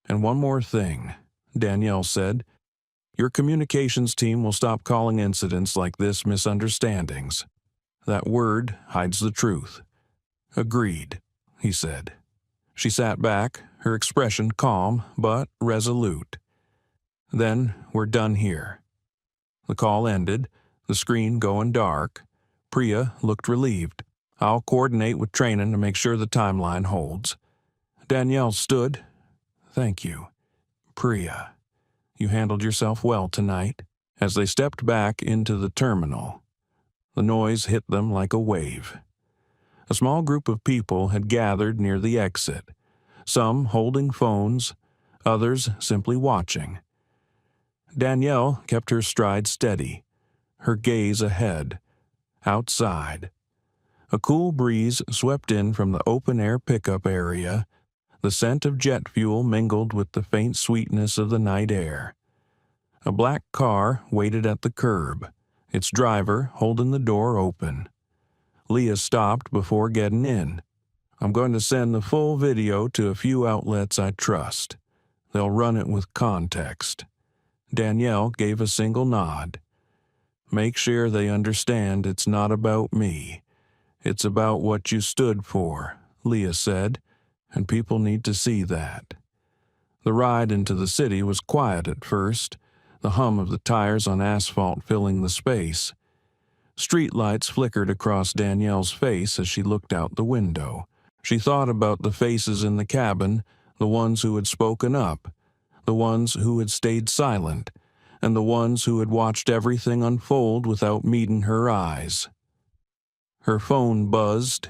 And one more thing," Danielle said. "Your communications team will stop calling incidents like this misunderstandings. That word hides the truth." "Agreed," he said. She sat back, her expression calm but resolute. "Then we're done here." The call ended, the screen going dark. Priya looked relieved. "I'll coordinate with training to make sure the timeline holds." Danielle stood. "Thank you. Priya, you handled yourself well tonight." As they stepped back into the terminal, the noise hit them like a wave. A small group of people had gathered near the exit, some holding phones, others simply watching. Danielle kept her stride steady, her gaze ahead. Outside, a cool breeze swept in from the open-air pickup area. The scent of jet fuel mingled with the faint sweetness of the night air. A black car waited at the curb, its driver holding the door open. Leah stopped before getting in. "I'm going to send the full video to a few outlets I trust. They'll run it with context." Danielle gave a single nod. "Make sure they understand it's not about me. It's about what you stood for," Leah said, "and people need to see that." The ride into the city was quiet at first, the hum of the tires on asphalt filling the space. Streetlights flickered across Danielle's face as she looked out the window. She thought about the faces in the cabin, the ones who had spoken up, the ones who had stayed silent, and the ones who had watched everything unfold without meeting her eyes. Her phone buzzed.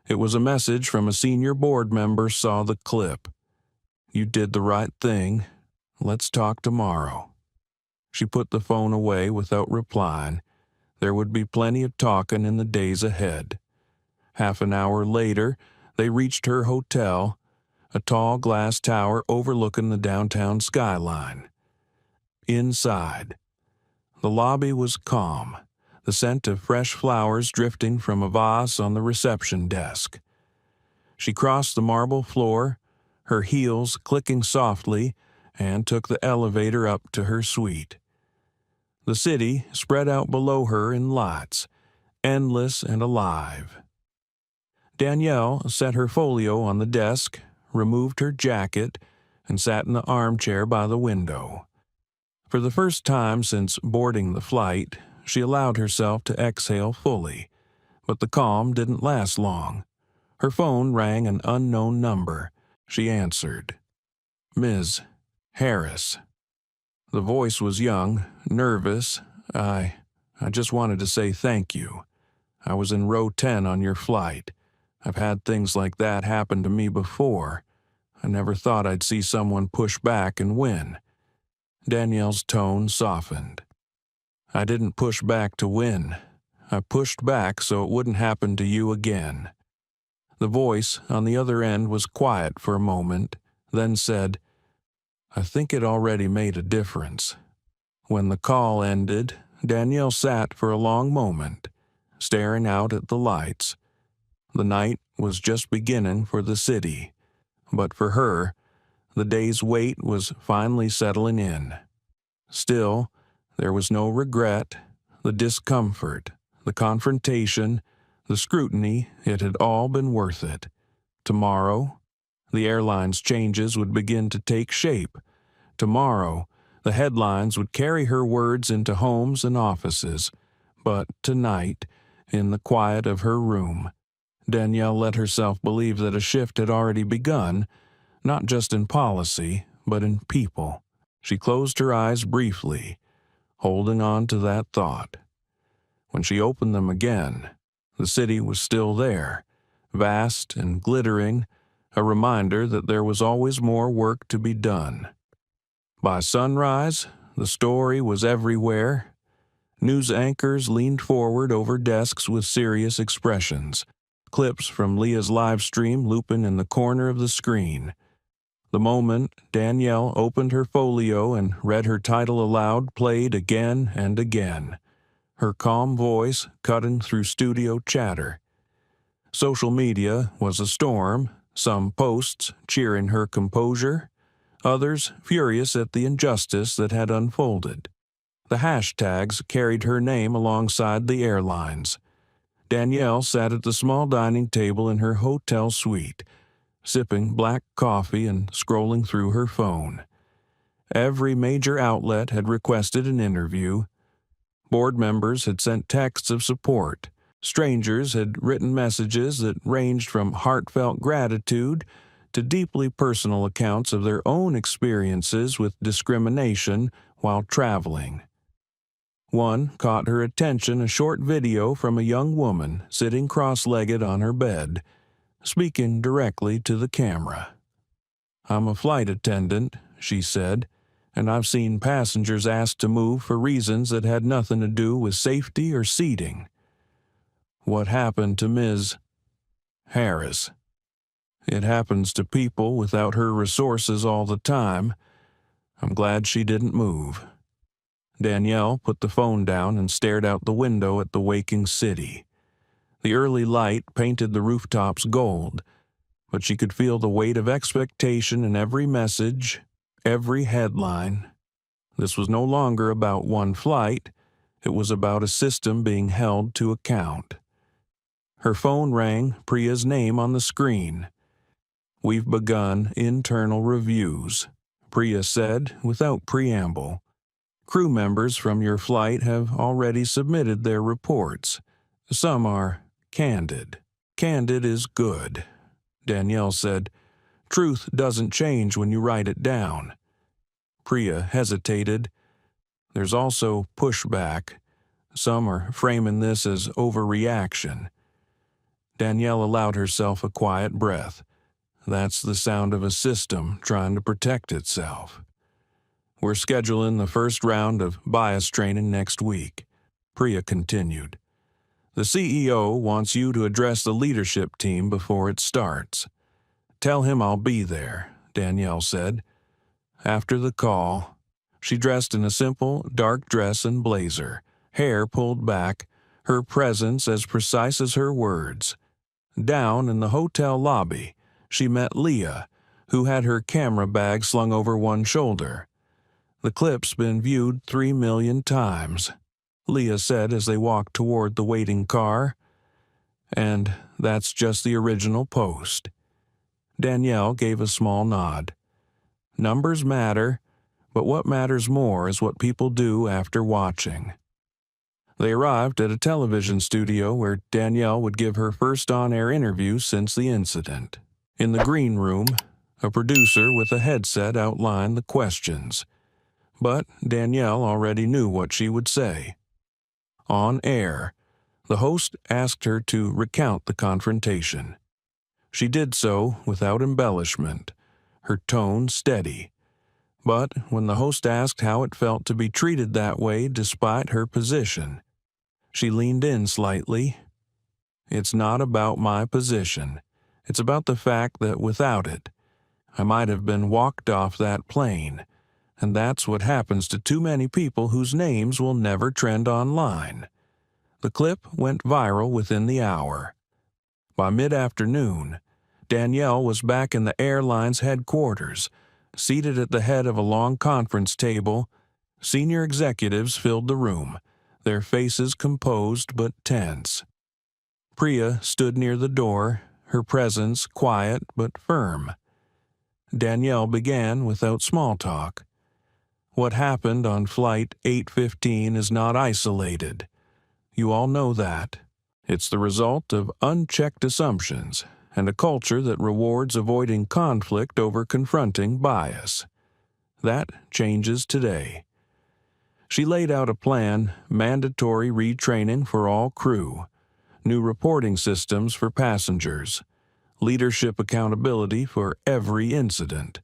It was a message from a senior board member. Saw the clip. "You did the right thing. Let's talk tomorrow." She put the phone away without replying. There would be plenty of talking in the days ahead. Half an hour later, they reached her hotel, a tall glass tower overlooking the downtown skyline. Inside, the lobby was calm, the scent of fresh flowers drifting from a vase on the reception desk. She crossed the marble floor, her heels clicking softly, and took the elevator up to her suite. The city spread out below her in lights, endless and alive. Danielle set her folio on the desk, removed her jacket, and sat in the armchair by the window. For the first time since boarding the flight, she allowed herself to exhale fully, but the calm didn't last long. Her phone rang an unknown number. She answered. "Ms. Harris." The voice was young, nervous. I just wanted to say thank you. I was in row 10 on your flight. I've had things like that happen to me before. I never thought I'd see someone push back and win." Danielle's tone softened. "I didn't push back to win. I pushed back so it wouldn't happen to you again." The voice on the other end was quiet for a moment, then said, "I think it already made a difference." When the call ended, Danielle sat for a long moment, staring out at the lights. The night was just beginning for the city, but for her, the day's wait was finally settling in. Still, there was no regret, the discomfort, the confrontation, the scrutiny. It had all been worth it. Tomorrow, the airline's changes would begin to take shape. Tomorrow, the headlines would carry her words into homes and offices. But tonight, in the quiet of her room, Danielle let herself believe that a shift had already begun, not just in policy, but in people. She closed her eyes briefly, holding on to that thought. When she opened them again, the city was still there, vast and glittering, a reminder that there was always more work to be done. By sunrise, the story was everywhere. News anchors leaned forward over desks with serious expressions, clips from Leah's live stream looping in the corner of the screen. The moment Danielle opened her folio and read her title aloud played again and again, her calm voice cutting through studio chatter. Social media was a storm, some posts cheering her composure, others furious at the injustice that had unfolded. The hashtags carried her name alongside the airlines. Danielle sat at the small dining table in her hotel suite, sipping black coffee and scrolling through her phone. Every major outlet had requested an interview. Board members had sent texts of support. Strangers had written messages that ranged from heartfelt gratitude to deeply personal accounts of their own experiences with discrimination while traveling. One caught her attention, a short video from a young woman sitting cross-legged on her bed, speaking directly to the camera. "I'm a flight attendant," she said, "and I've seen passengers asked to move for reasons that had nothing to do with safety or seating. What happened to Ms. Harris? It happens to people without her resources all the time. I'm glad she didn't move." Danielle put the phone down and stared out the window at the waking city. The early light painted the rooftops gold, but she could feel the weight of expectation in every message, every headline. This was no longer about one flight. It was about a system being held to account. Her phone rang, Priya's name on the screen. "We've begun internal reviews," Priya said without preamble. "Crew members from your flight have already submitted their reports. Some are candid. Candid is good," Danielle said. "Truth doesn't change when you write it down." Priya hesitated. "There's also pushback. Some are framing this as overreaction." Danielle allowed herself a quiet breath. That's the sound of a system trying to protect itself. "We're scheduling the first round of bias training next week," Priya continued. "The CEO wants you to address the leadership team before it starts." "Tell him I'll be there," Danielle said. After the call, she dressed in a simple, dark dress and blazer, hair pulled back, her presence as precise as her words. Down in the hotel lobby, she met Leah, who had her camera bag slung over one shoulder. "The clip's been viewed 3 million times," Leah said as they walked toward the waiting car. "And that's just the original post." Danielle gave a small nod. "Numbers matter, but what matters more is what people do after watching." They arrived at a television studio where Danielle would give her first on-air interview since the incident. In the green room, a producer with a headset outlined the questions. But Danielle already knew what she would say. On air, the host asked her to recount the confrontation. She did so without embellishment, her tone steady. But when the host asked how it felt to be treated that way despite her position, she leaned in slightly. "It's not about my position. It's about the fact that without it, I might have been walked off that plane. And that's what happens to too many people whose names will never trend online." The clip went viral within the hour. By mid-afternoon, Danielle was back in the airline's headquarters, seated at the head of a long conference table. Senior executives filled the room, their faces composed but tense. Priya stood near the door, her presence quiet but firm. Danielle began without small talk. "What happened on Flight 815 is not isolated. You all know that. It's the result of unchecked assumptions and a culture that rewards avoiding conflict over confronting bias. That changes today." She laid out a plan: mandatory retraining for all crew, new reporting systems for passengers, leadership accountability for every incident,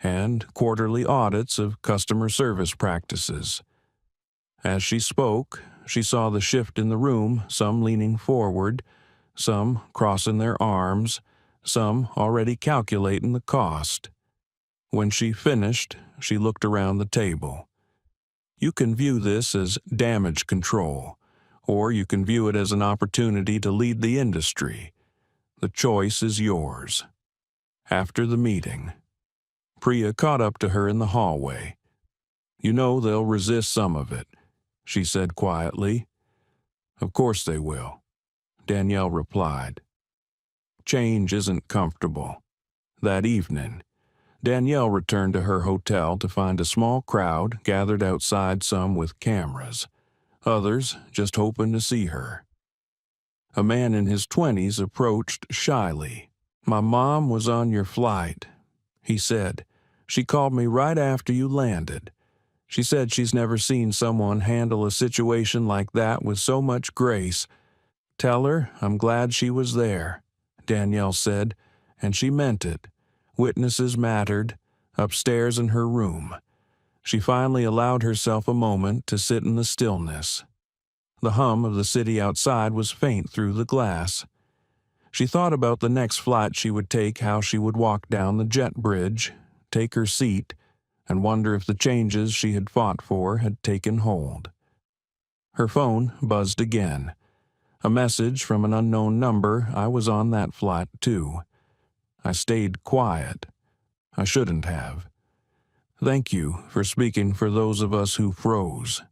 and quarterly audits of customer service practices. As she spoke, she saw the shift in the room, some leaning forward, some crossing their arms, some already calculating the cost. When she finished, she looked around the table. "You can view this as damage control, or you can view it as an opportunity to lead the industry. The choice is yours. After the meeting, Priya caught up to her in the hallway. You know they'll resist some of it, she said quietly. Of course they will, Danielle replied. Change isn't comfortable. That evening, Danielle returned to her hotel to find a small crowd gathered outside, some with cameras, others just hoping to see her. A man in his 20s approached shyly. My mom was on your flight, he said. She called me right after you landed. She said she's never seen someone handle a situation like that with so much grace. Tell her I'm glad she was there, Danielle said, and she meant it. Witnesses mattered, upstairs in her room. She finally allowed herself a moment to sit in the stillness. The hum of the city outside was faint through the glass. She thought about the next flight she would take, how she would walk down the jet bridge, take her seat, and wonder if the changes she had fought for had taken hold. Her phone buzzed again. A message from an unknown number. I was on that flight, too. I stayed quiet. I shouldn't have. Thank you for speaking for those of us who froze.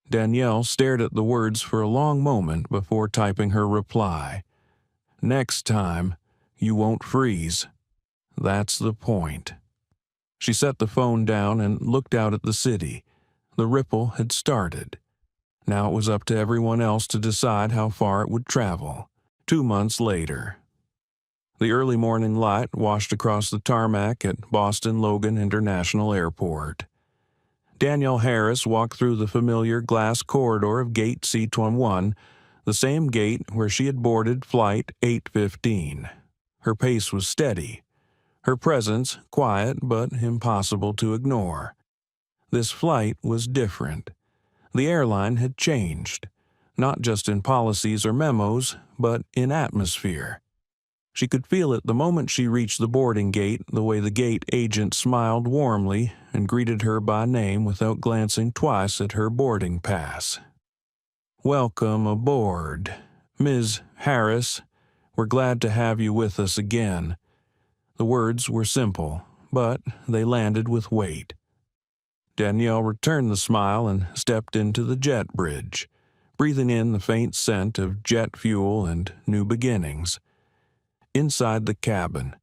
Danielle stared at the words for a long moment before typing her reply. Next time, you won't freeze. That's the point. She set the phone down and looked out at the city. The ripple had started. Now it was up to everyone else to decide how far it would travel. 2 months later. The early morning light washed across the tarmac at Boston Logan International Airport. Danielle Harris walked through the familiar glass corridor of Gate C-21, the same gate where she had boarded Flight 815. Her pace was steady. Her presence quiet but impossible to ignore. This flight was different. The airline had changed, not just in policies or memos, but in atmosphere. She could feel it the moment she reached the boarding gate, the way the gate agent smiled warmly and greeted her by name without glancing twice at her boarding pass. Welcome aboard, Ms. Harris. We're glad to have you with us again. The words were simple, but they landed with weight. Danielle returned the smile and stepped into the jet bridge, breathing in the faint scent of jet fuel and new beginnings. Inside the cabin,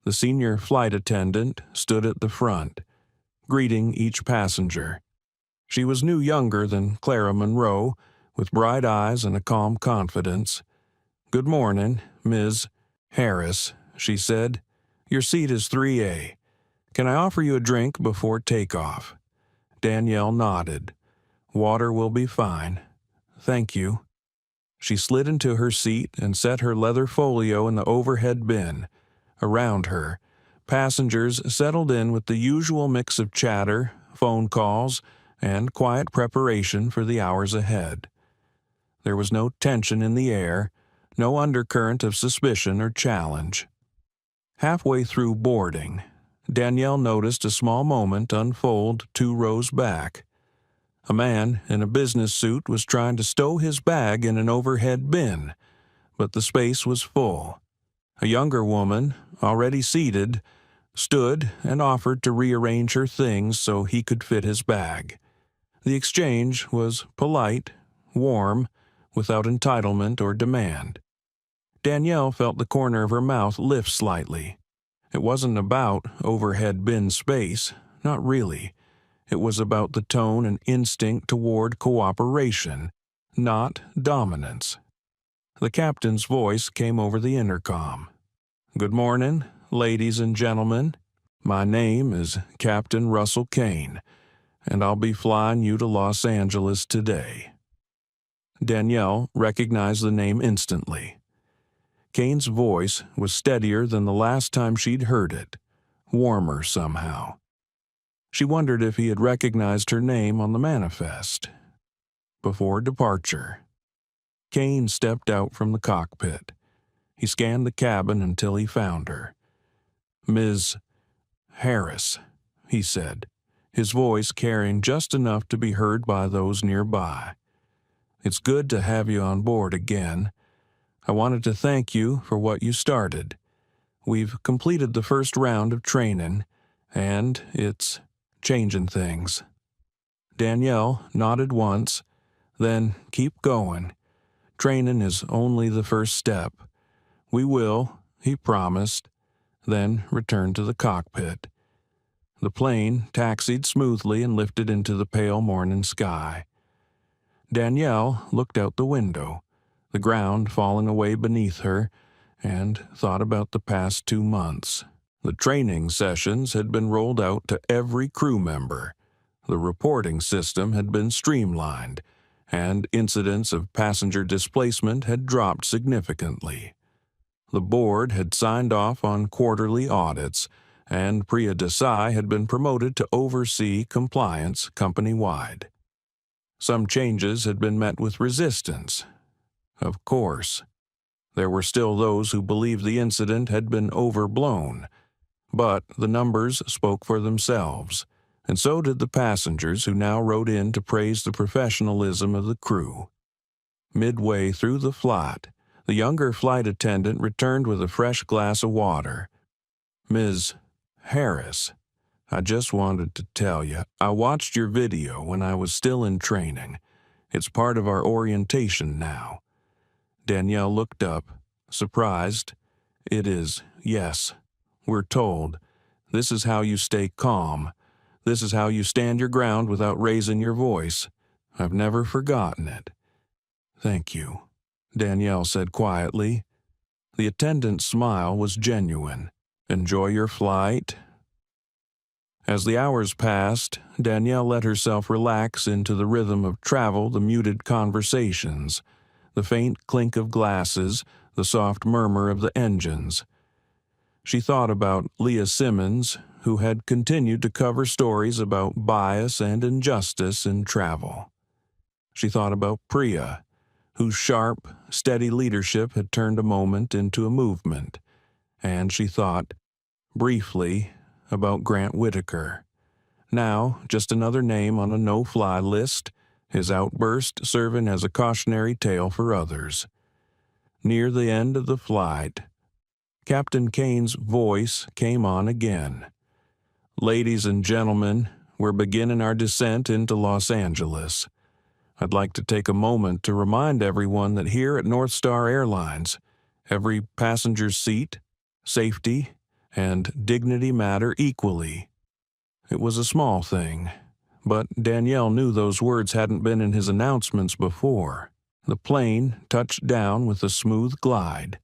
the senior flight attendant stood at the front, greeting each passenger. She was no younger than Clara Monroe, with bright eyes and a calm confidence. Good morning, Ms. Harris, she said. Your seat is 3A. Can I offer you a drink before takeoff? Danielle nodded. Water will be fine. Thank you. She slid into her seat and set her leather folio in the overhead bin. Around her, passengers settled in with the usual mix of chatter, phone calls, and quiet preparation for the hours ahead. There was no tension in the air, no undercurrent of suspicion or challenge. Halfway through boarding, Danielle noticed a small moment unfold 2 rows back. A man in a business suit was trying to stow his bag in an overhead bin, but the space was full. A younger woman, already seated, stood and offered to rearrange her things so he could fit his bag. The exchange was polite, warm, without entitlement or demand. Danielle felt the corner of her mouth lift slightly. It wasn't about overhead bin space, not really. It was about the tone and instinct toward cooperation, not dominance. The captain's voice came over the intercom. Good morning, ladies and gentlemen. My name is Captain Russell Kane, and I'll be flying you to Los Angeles today. Danielle recognized the name instantly. Kane's voice was steadier than the last time she'd heard it, warmer somehow. She wondered if he had recognized her name on the manifest. Before departure, Kane stepped out from the cockpit. He scanned the cabin until he found her. Ms. Harris, he said, his voice carrying just enough to be heard by those nearby. It's good to have you on board again. I wanted to thank you for what you started. We've completed the first round of training, and it's changing things." Danielle nodded once, then keep going. Training is only the first step. We will, he promised, then returned to the cockpit. The plane taxied smoothly and lifted into the pale morning sky. Danielle looked out the window, the ground falling away beneath her, and thought about the past 2 months. The training sessions had been rolled out to every crew member. The reporting system had been streamlined, and incidents of passenger displacement had dropped significantly. The board had signed off on quarterly audits, and Priya Desai had been promoted to oversee compliance company-wide. Some changes had been met with resistance. Of course, there were still those who believed the incident had been overblown, but the numbers spoke for themselves, and so did the passengers who now wrote in to praise the professionalism of the crew. Midway through the flight, the younger flight attendant returned with a fresh glass of water. "Ms. Harris, I just wanted to tell you, I watched your video when I was still in training. It's part of our orientation now." Danielle looked up, surprised. "It is, yes. We're told. This is how you stay calm. This is how you stand your ground without raising your voice. I've never forgotten it." "Thank you," Danielle said quietly. The attendant's smile was genuine. "Enjoy your flight." As the hours passed, Danielle let herself relax into the rhythm of travel, the muted conversations, the faint clink of glasses, the soft murmur of the engines. She thought about Leah Simmons, who had continued to cover stories about bias and injustice in travel. She thought about Priya, whose sharp, steady leadership had turned a moment into a movement. And she thought, briefly, about Grant Whitaker. Now, just another name on a no-fly list, his outburst serving as a cautionary tale for others. Near the end of the flight, Captain Kane's voice came on again. "Ladies and gentlemen, we're beginning our descent into Los Angeles. I'd like to take a moment to remind everyone that here at North Star Airlines, every passenger's seat, safety, and dignity matter equally." It was a small thing, but Danielle knew those words hadn't been in his announcements before. The plane touched down with a smooth glide,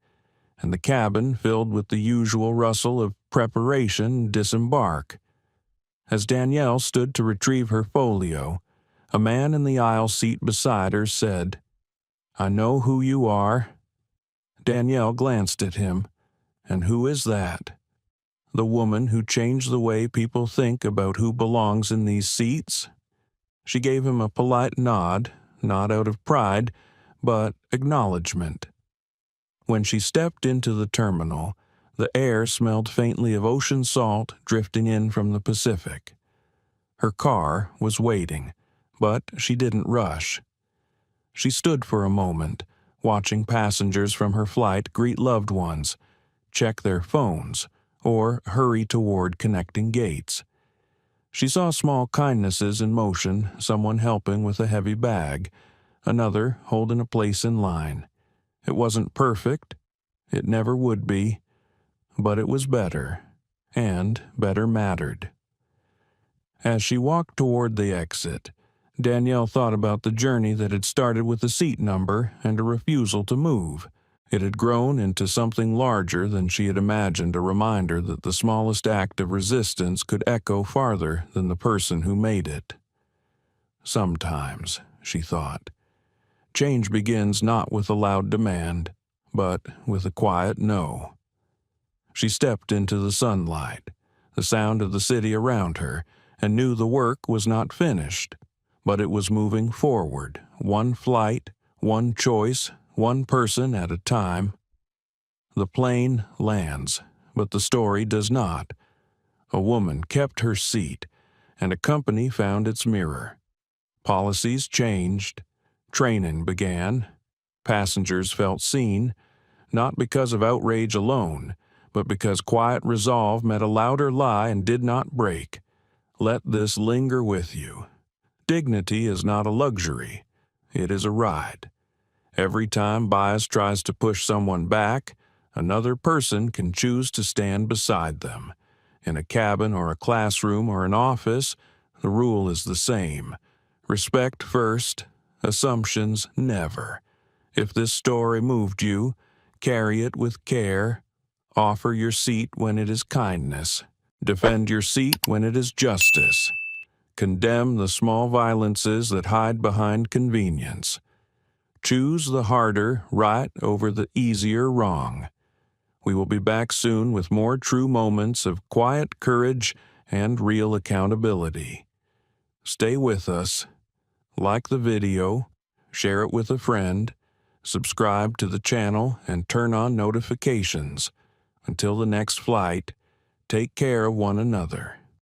and the cabin filled with the usual rustle of preparation disembark. As Danielle stood to retrieve her folio, a man in the aisle seat beside her said, "I know who you are." Danielle glanced at him. "And who is that?" "The woman who changed the way people think about who belongs in these seats." She gave him a polite nod, not out of pride, but acknowledgement. When she stepped into the terminal, the air smelled faintly of ocean salt drifting in from the Pacific. Her car was waiting, but she didn't rush. She stood for a moment, watching passengers from her flight greet loved ones, check their phones, or hurry toward connecting gates. She saw small kindnesses in motion, someone helping with a heavy bag, another holding a place in line. It wasn't perfect, it never would be, but it was better, and better mattered. As she walked toward the exit, Danielle thought about the journey that had started with a seat number and a refusal to move. It had grown into something larger than she had imagined, a reminder that the smallest act of resistance could echo farther than the person who made it. Sometimes, she thought, change begins not with a loud demand, but with a quiet no. She stepped into the sunlight, the sound of the city around her, and knew the work was not finished, but it was moving forward, one flight, one choice, one person at a time. The plane lands, but the story does not. A woman kept her seat, and a company found its mirror. Policies changed, training began, passengers felt seen, not because of outrage alone, but because quiet resolve met a louder lie and did not break. Let this linger with you. Dignity is not a luxury. It is a ride. Every time bias tries to push someone back, another person can choose to stand beside them. In a cabin or a classroom or an office, the rule is the same. Respect first, assumptions never. If this story moved you, carry it with care. Offer your seat when it is kindness. Defend your seat when it is justice. Condemn the small violences that hide behind convenience. Choose the harder right over the easier wrong. We will be back soon with more true moments of quiet courage and real accountability. Stay with us. Like the video, share it with a friend, subscribe to the channel, and turn on notifications. Until the next flight, take care of one another.